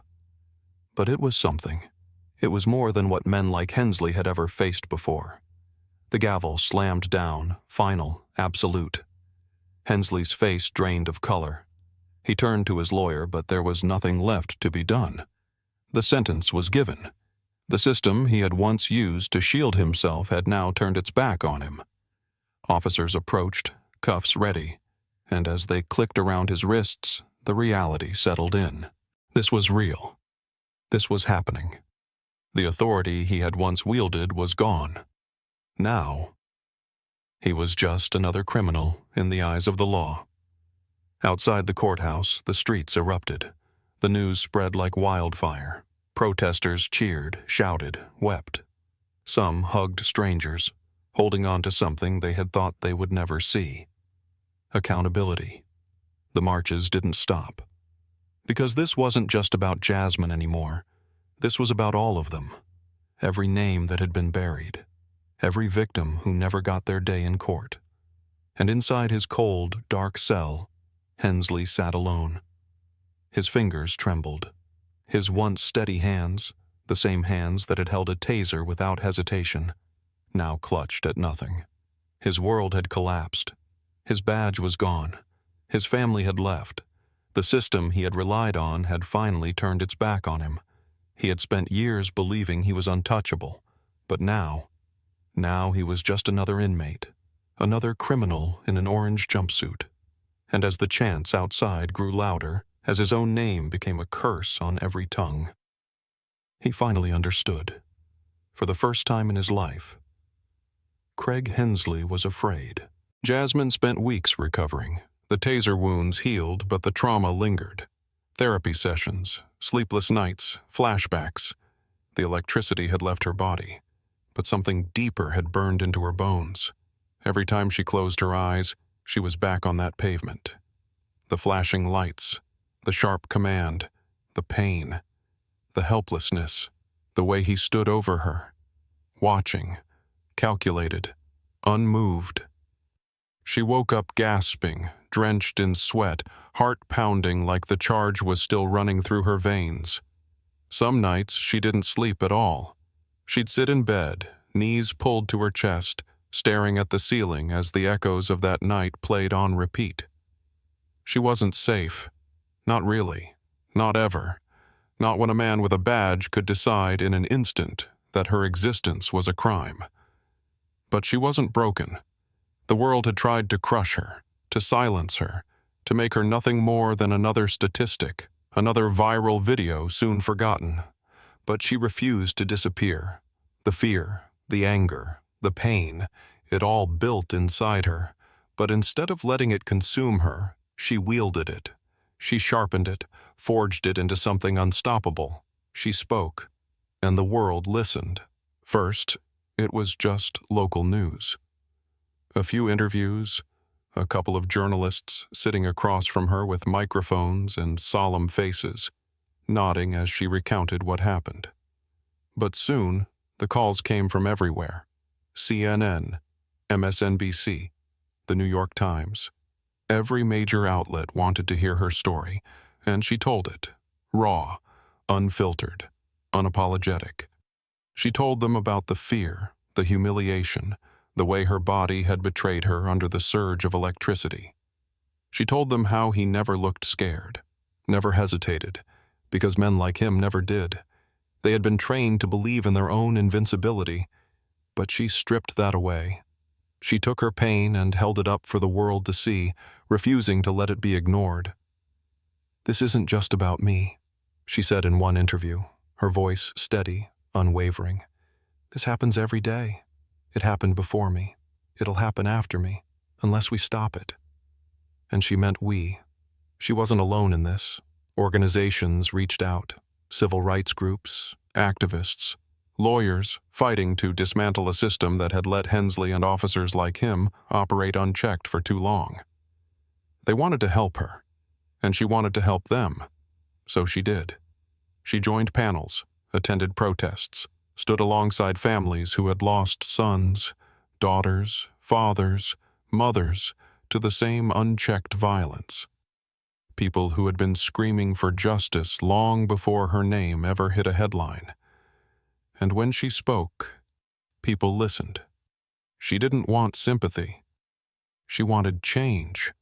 But it was something. It was more than what men like Hensley had ever faced before. The gavel slammed down, final, absolute. Hensley's face drained of color. He turned to his lawyer, but there was nothing left to be done. The sentence was given. The system he had once used to shield himself had now turned its back on him. Officers approached, cuffs ready, and as they clicked around his wrists, the reality settled in. This was real. This was happening. The authority he had once wielded was gone. Now, he was just another criminal in the eyes of the law. Outside the courthouse, the streets erupted. The news spread like wildfire. Protesters cheered, shouted, wept. Some hugged strangers, holding on to something they had thought they would never see. Accountability. The marches didn't stop. Because this wasn't just about Jasmine anymore. This was about all of them. Every name that had been buried. Every victim who never got their day in court. And inside his cold, dark cell, Hensley sat alone. His fingers trembled. His once steady hands, the same hands that had held a taser without hesitation, now clutched at nothing. His world had collapsed. His badge was gone. His family had left. The system he had relied on had finally turned its back on him. He had spent years believing he was untouchable, but now he was just another inmate, another criminal in an orange jumpsuit. And as the chants outside grew louder, as his own name became a curse on every tongue, he finally understood. For the first time in his life, Craig Hensley was afraid. Jasmine spent weeks recovering. The taser wounds healed, but the trauma lingered. Therapy sessions, sleepless nights, flashbacks. The electricity had left her body, but something deeper had burned into her bones. Every time she closed her eyes, she was back on that pavement. The flashing lights, the sharp command, the pain, the helplessness, the way he stood over her, watching, calculated, unmoved. She woke up gasping, drenched in sweat, heart pounding like the charge was still running through her veins. Some nights she didn't sleep at all. She'd sit in bed, knees pulled to her chest, staring at the ceiling as the echoes of that night played on repeat. She wasn't safe. Not really. Not ever. Not when a man with a badge could decide in an instant that her existence was a crime. But she wasn't broken. The world had tried to crush her, to silence her, to make her nothing more than another statistic, another viral video soon forgotten. But she refused to disappear. The fear, the anger, the pain, it all built inside her. But instead of letting it consume her, she wielded it. She sharpened it, forged it into something unstoppable. She spoke, and the world listened. First, it was just local news. A few interviews, a couple of journalists sitting across from her with microphones and solemn faces, nodding as she recounted what happened. But soon, the calls came from everywhere. CNN, MSNBC, the New York Times. Every major outlet wanted to hear her story, and she told it, raw, unfiltered, unapologetic. She told them about the fear, the humiliation, the way her body had betrayed her under the surge of electricity. She told them how he never looked scared, never hesitated, because men like him never did. They had been trained to believe in their own invincibility, but she stripped that away. She took her pain and held it up for the world to see, refusing to let it be ignored. "This isn't just about me," she said in one interview, her voice steady, unwavering. "This happens every day. It happened before me. It'll happen after me, unless we stop it." And she meant we. She wasn't alone in this. Organizations reached out, civil rights groups, activists, lawyers fighting to dismantle a system that had let Hensley and officers like him operate unchecked for too long. They wanted to help her, and she wanted to help them. So she did. She joined panels, attended protests, stood alongside families who had lost sons, daughters, fathers, mothers to the same unchecked violence. People who had been screaming for justice long before her name ever hit a headline. And when she spoke, people listened. She didn't want sympathy. She wanted change.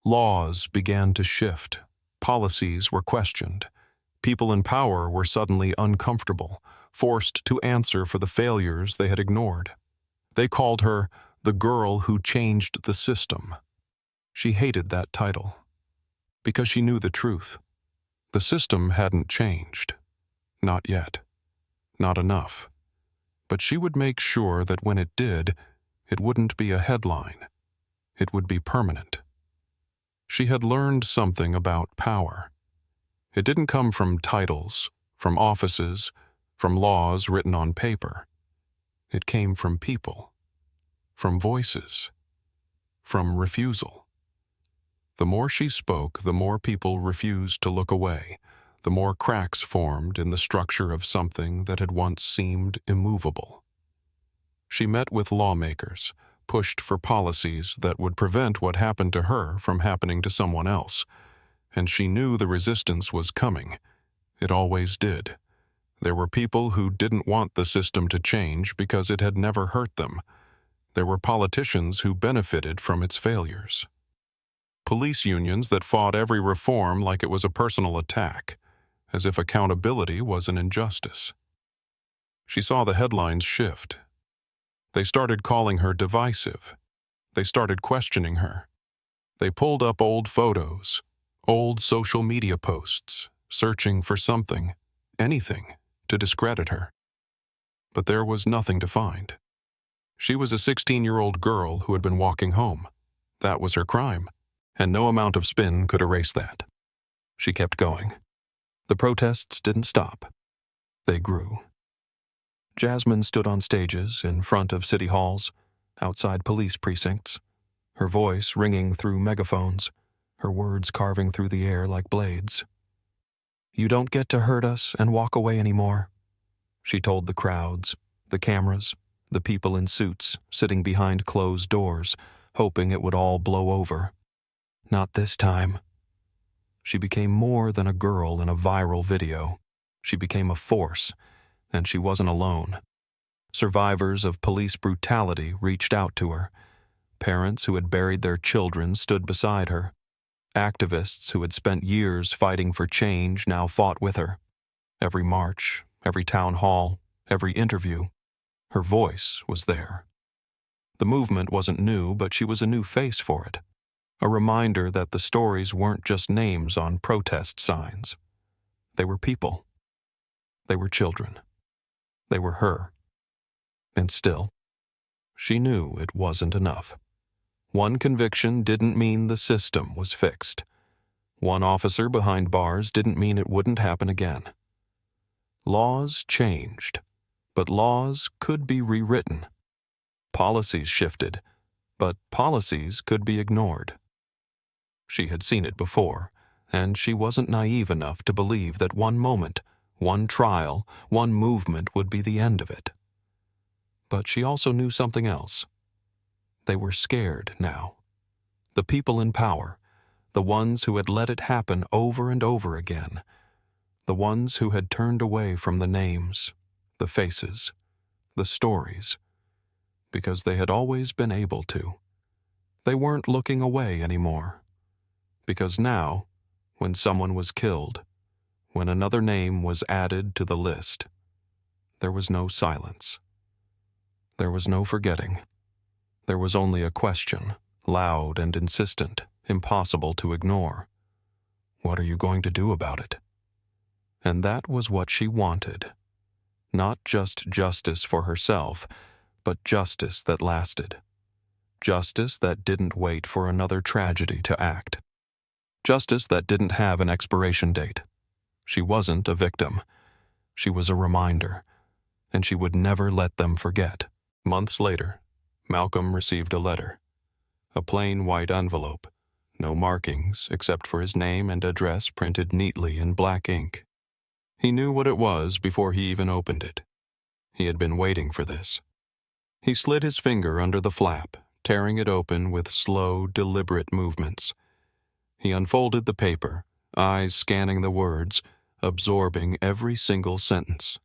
Laws began to shift. Policies were questioned. People in power were suddenly uncomfortable, forced to answer for the failures they had ignored. They called her the girl who changed the system. She hated that title, because she knew the truth. The system hadn't changed. Not yet. Not enough. But she would make sure that when it did, it wouldn't be a headline. It would be permanent. She had learned something about power. It didn't come from titles, from offices, from laws written on paper. It came from people, from voices, from refusal. The more she spoke, the more people refused to look away, the more cracks formed in the structure of something that had once seemed immovable. She met with lawmakers, pushed for policies that would prevent what happened to her from happening to someone else, and she knew the resistance was coming. It always did. There were people who didn't want the system to change because it had never hurt them. There were politicians who benefited from its failures. Police unions that fought every reform like it was a personal attack, as if accountability was an injustice. She saw the headlines shift. They started calling her divisive. They started questioning her. They pulled up old photos, old social media posts, searching for something, anything, to discredit her. But there was nothing to find. She was a 16-year-old girl who had been walking home. That was her crime, and no amount of spin could erase that. She kept going. The protests didn't stop. They grew. Jasmine stood on stages in front of city halls, outside police precincts, her voice ringing through megaphones, her words carving through the air like blades. "You don't get to hurt us and walk away anymore," she told the crowds, the cameras, the people in suits sitting behind closed doors, hoping it would all blow over. Not this time. She became more than a girl in a viral video. She became a force, and she wasn't alone. Survivors of police brutality reached out to her. Parents who had buried their children stood beside her. Activists who had spent years fighting for change now fought with her. Every march, every town hall, Every interview, her voice was there. The movement wasn't new, but she was a new face for it. A reminder that the stories weren't just names on protest signs. They were people. They were children. They were her. And still, she knew it wasn't enough. One conviction didn't mean the system was fixed. One officer behind bars didn't mean it wouldn't happen again. Laws changed, but laws could be rewritten. Policies shifted, but policies could be ignored. She had seen it before, and she wasn't naive enough to believe that one moment, one trial, one movement would be the end of it. But she also knew something else. They were scared now. The people in power, the ones who had let it happen over and over again, the ones who had turned away from the names, the faces, the stories, because they had always been able to. They weren't looking away anymore. Because now, when someone was killed, when another name was added to the list, there was no silence. There was no forgetting. There was only a question, loud and insistent, impossible to ignore. What are you going to do about it? And that was what she wanted. Not just justice for herself, but justice that lasted. Justice that didn't wait for another tragedy to act. Justice that didn't have an expiration date. She wasn't a victim. She was a reminder, and she would never let them forget. Months later, Malcolm received a letter. A plain white envelope, no markings except for his name and address printed neatly in black ink. He knew what it was before he even opened it. He had been waiting for this. He slid his finger under the flap, tearing it open with slow, deliberate movements. He unfolded the paper, eyes scanning the words, absorbing every single sentence.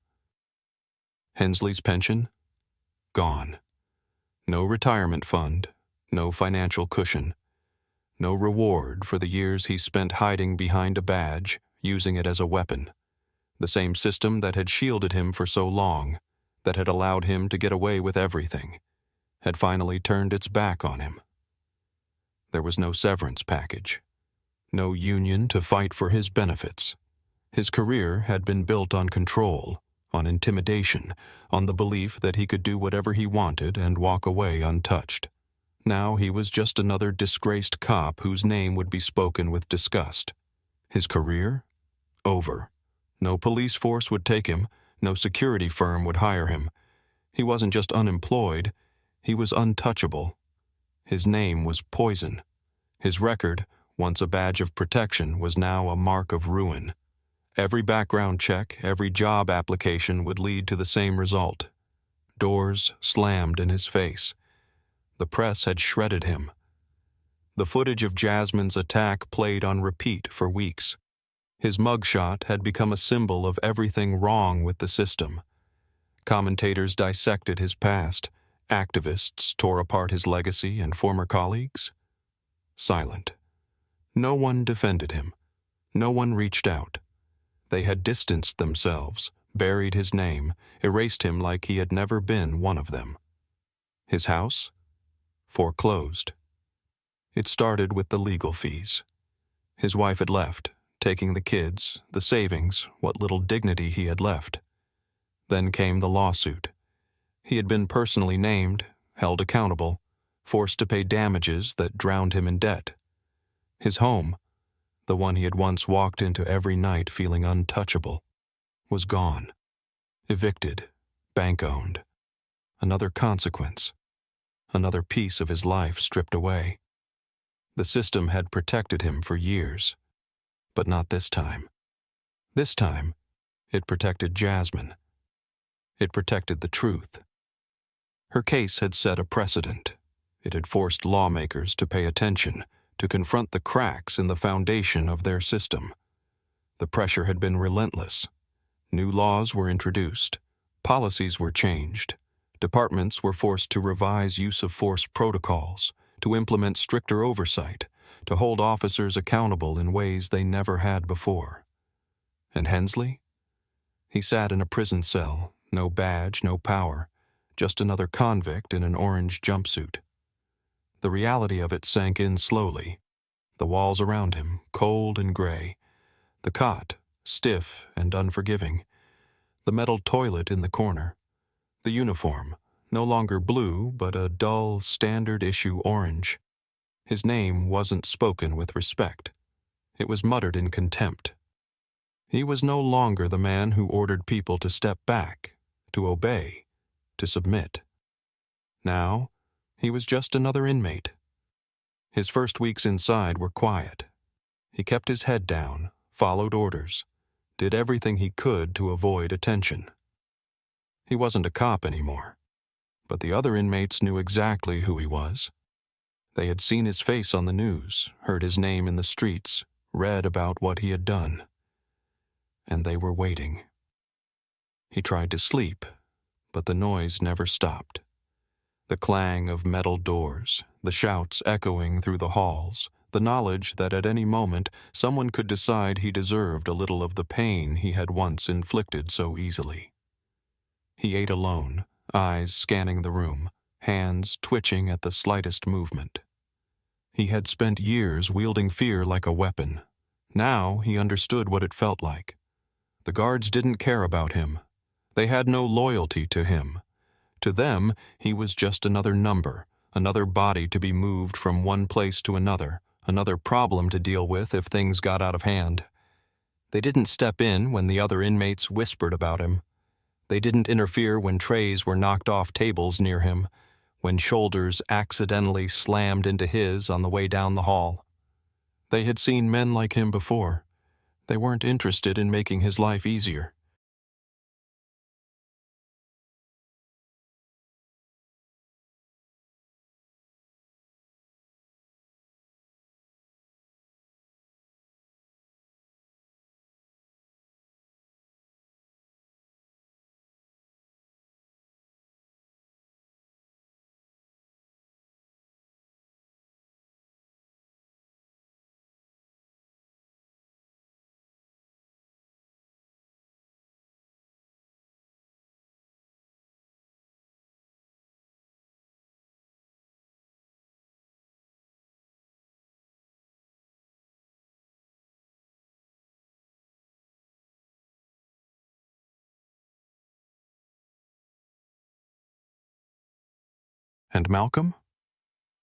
Hensley's pension? Gone. No retirement fund, no financial cushion, no reward for the years he spent hiding behind a badge, using it as a weapon. The same system that had shielded him for so long, that had allowed him to get away with everything, had finally turned its back on him. There was no severance package, no union to fight for his benefits. His career had been built on control, on intimidation, on the belief that he could do whatever he wanted and walk away untouched. Now he was just another disgraced cop whose name would be spoken with disgust. His career? Over. No police force would take him, no security firm would hire him. He wasn't just unemployed, he was untouchable. His name was poison. His record, once a badge of protection, was now a mark of ruin. Every background check, every job application would lead to the same result. Doors slammed in his face. The press had shredded him. The footage of Jasmine's attack played on repeat for weeks. His mugshot had become a symbol of everything wrong with the system. Commentators dissected his past. Activists tore apart his legacy and former colleagues. Silent. No one defended him. No one reached out. They had distanced themselves, buried his name, erased him like he had never been one of them. His house? Foreclosed. It started with the legal fees. His wife had left, taking the kids, the savings, what little dignity he had left. Then came the lawsuit. He had been personally named, held accountable, forced to pay damages that drowned him in debt. His home, the one he had once walked into every night feeling untouchable, was gone. Evicted, bank-owned. Another consequence. Another piece of his life stripped away. The system had protected him for years. But not this time. This time, it protected Jasmine. It protected the truth. Her case had set a precedent. It had forced lawmakers to pay attention, to confront the cracks in the foundation of their system. The pressure had been relentless. New laws were introduced. Policies were changed. Departments were forced to revise use of force protocols, to implement stricter oversight, to hold officers accountable in ways they never had before. And Hensley? He sat in a prison cell, No badge, no power, just another convict in an orange jumpsuit. The reality of it sank in slowly. The walls around him, cold and gray. The cot, stiff and unforgiving. The metal toilet in the corner. The uniform, no longer blue, but a dull, standard-issue orange. His name wasn't spoken with respect. It was muttered in contempt. He was no longer the man who ordered people to step back, to obey, to submit. Now, he was just another inmate. His first weeks inside were quiet. He kept his head down, followed orders, did everything he could to avoid attention. He wasn't a cop anymore, but the other inmates knew exactly who he was. They had seen his face on the news, heard his name in the streets, read about what he had done. And they were waiting. He tried to sleep, but the noise never stopped. The clang of metal doors, the shouts echoing through the halls, the knowledge that at any moment someone could decide he deserved a little of the pain he had once inflicted so easily. He ate alone, eyes scanning the room, hands twitching at the slightest movement. He had spent years wielding fear like a weapon. Now he understood what it felt like. The guards didn't care about him. They had no loyalty to him. To them, he was just another number, another body to be moved from one place to another problem to deal with if things got out of hand. They didn't step in when the other inmates whispered about him. They didn't interfere when trays were knocked off tables near him, when shoulders accidentally slammed into his on the way down the hall. They had seen men like him before. They weren't interested in making his life easier. And Malcolm?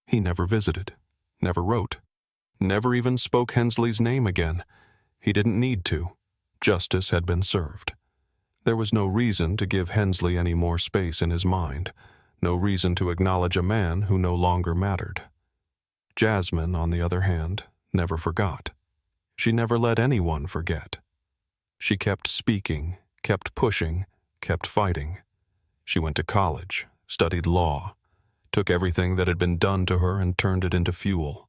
He never visited, never wrote, never even spoke Hensley's name again. He didn't need to. Justice had been served. There was no reason to give Hensley any more space in his mind, no reason to acknowledge a man who no longer mattered. Jasmine, on the other hand, never forgot. She never let anyone forget. She kept speaking, kept pushing, kept fighting. She went to college, studied law, took everything that had been done to her and turned it into fuel.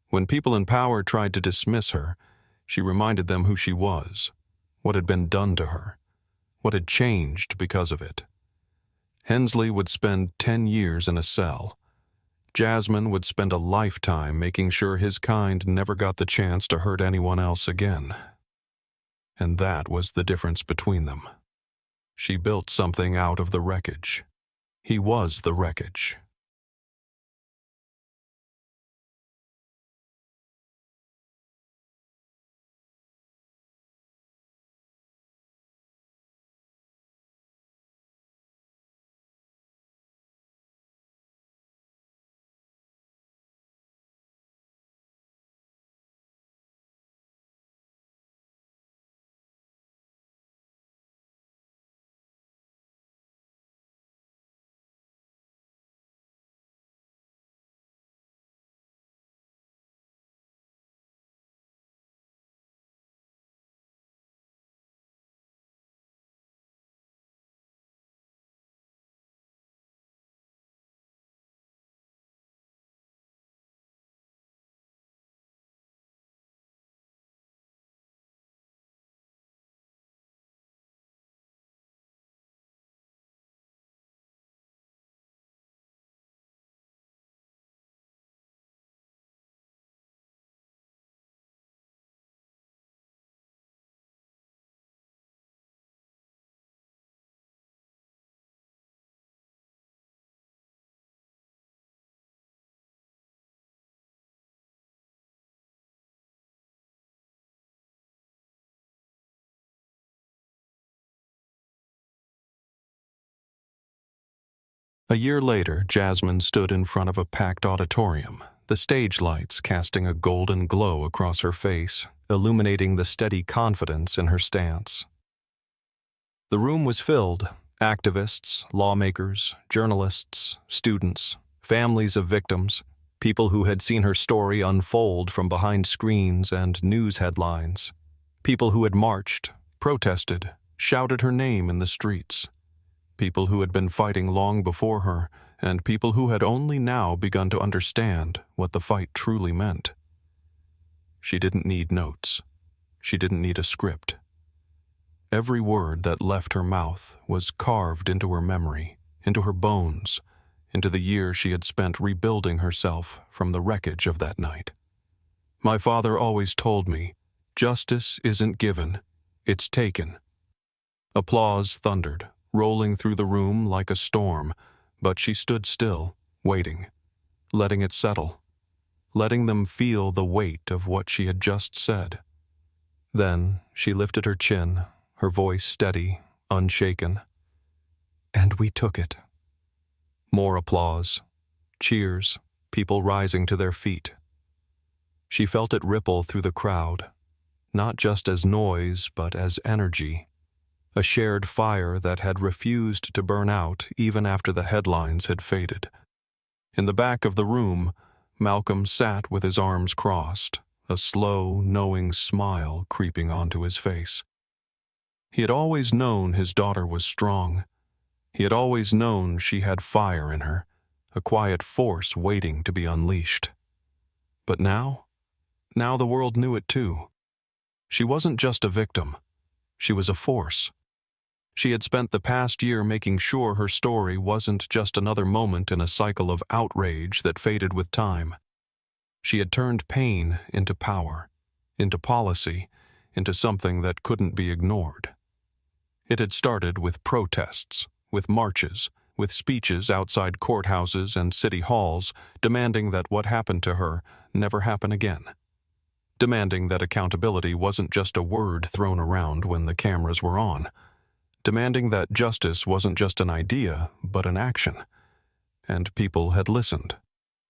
When people in power tried to dismiss her, she reminded them who she was, what had been done to her, what had changed because of it. Hensley would spend 10 years in a cell. Jasmine would spend a lifetime making sure his kind never got the chance to hurt anyone else again. And that was the difference between them. She built something out of the wreckage. He was the wreckage. A year later, Jasmine stood in front of a packed auditorium, the stage lights casting a golden glow across her face, illuminating the steady confidence in her stance. The room was filled. Activists, lawmakers, journalists, students, families of victims, people who had seen her story unfold from behind screens and news headlines, people who had marched, protested, shouted her name in the streets, people who had been fighting long before her, and people who had only now begun to understand what the fight truly meant. She didn't need notes. She didn't need a script. Every word that left her mouth was carved into her memory, into her bones, into the year she had spent rebuilding herself from the wreckage of that night. My father always told me, justice isn't given, it's taken. Applause thundered, rolling through the room like a storm, but she stood still, waiting, letting it settle, letting them feel the weight of what she had just said. Then she lifted her chin, her voice steady, unshaken. And we took it. More applause, cheers, people rising to their feet. She felt it ripple through the crowd, not just as noise, but as energy, a shared fire that had refused to burn out even after the headlines had faded. In the back of the room, Malcolm sat with his arms crossed, a slow, knowing smile creeping onto his face. He had always known his daughter was strong. He had always known she had fire in her, a quiet force waiting to be unleashed. But now the world knew it too. She wasn't just a victim. She was a force. She had spent the past year making sure her story wasn't just another moment in a cycle of outrage that faded with time. She had turned pain into power, into policy, into something that couldn't be ignored. It had started with protests, with marches, with speeches outside courthouses and city halls demanding that what happened to her never happen again. Demanding that accountability wasn't just a word thrown around when the cameras were on. Demanding that justice wasn't just an idea, but an action. And people had listened.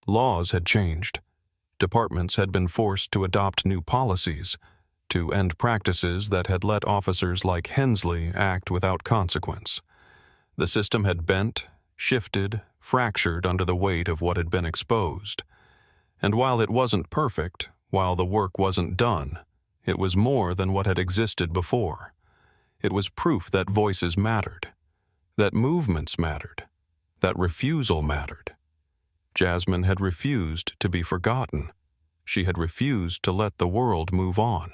Laws had changed. Departments had been forced to adopt new policies, to end practices that had let officers like Hensley act without consequence. The system had bent, shifted, fractured under the weight of what had been exposed. And while it wasn't perfect, while the work wasn't done, it was more than what had existed before. It was proof that voices mattered, that movements mattered, that refusal mattered. Jasmine had refused to be forgotten. She had refused to let the world move on.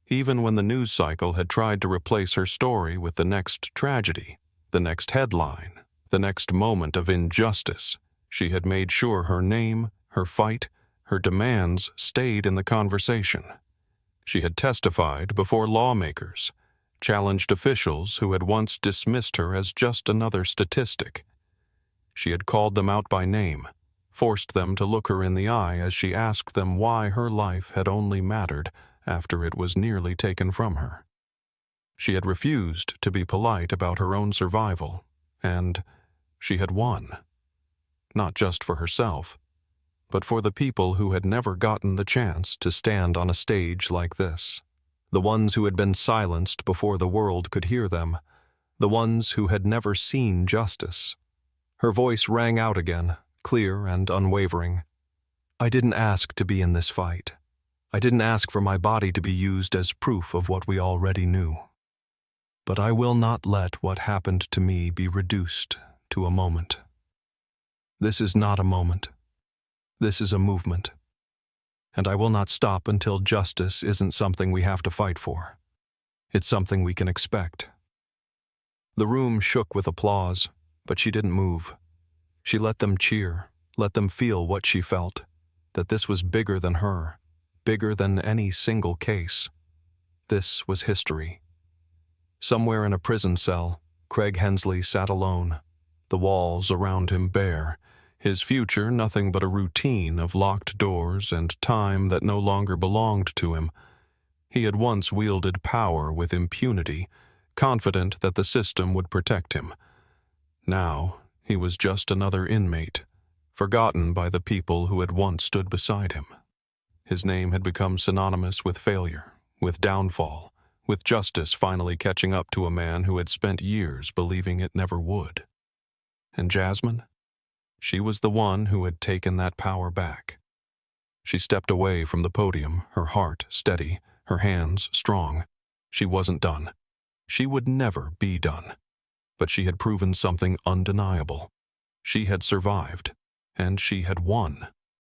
Even when the news cycle had tried to replace her story with the next tragedy, the next headline, the next moment of injustice, she had made sure her name, her fight, her demands stayed in the conversation. She had testified before lawmakers, challenged officials who had once dismissed her as just another statistic. She had called them out by name, forced them to look her in the eye as she asked them why her life had only mattered after it was nearly taken from her. She had refused to be polite about her own survival, and she had won. Not just for herself, but for the people who had never gotten the chance to stand on a stage like this. The ones who had been silenced before the world could hear them. The ones who had never seen justice. Her voice rang out again, clear and unwavering. I didn't ask to be in this fight. I didn't ask for my body to be used as proof of what we already knew. But I will not let what happened to me be reduced to a moment. This is not a moment. This is a movement. And I will not stop until justice isn't something we have to fight for. It's something we can expect. The room shook with applause, but she didn't move. She let them cheer, let them feel what she felt, that this was bigger than her, bigger than any single case. This was history. Somewhere in a prison cell, Craig Hensley sat alone, the walls around him bare, his future nothing but a routine of locked doors and time that no longer belonged to him. He had once wielded power with impunity, confident that the system would protect him. Now, He was just another inmate, forgotten by the people who had once stood beside him. His name had become synonymous with failure, with downfall, with justice finally catching up to a man who had spent years believing it never would. And Jasmine? She was the one who had taken that power back. She stepped away from the podium, her heart steady, her hands strong. She wasn't done. She would never be done. But she had proven something undeniable. She had survived, and she had won.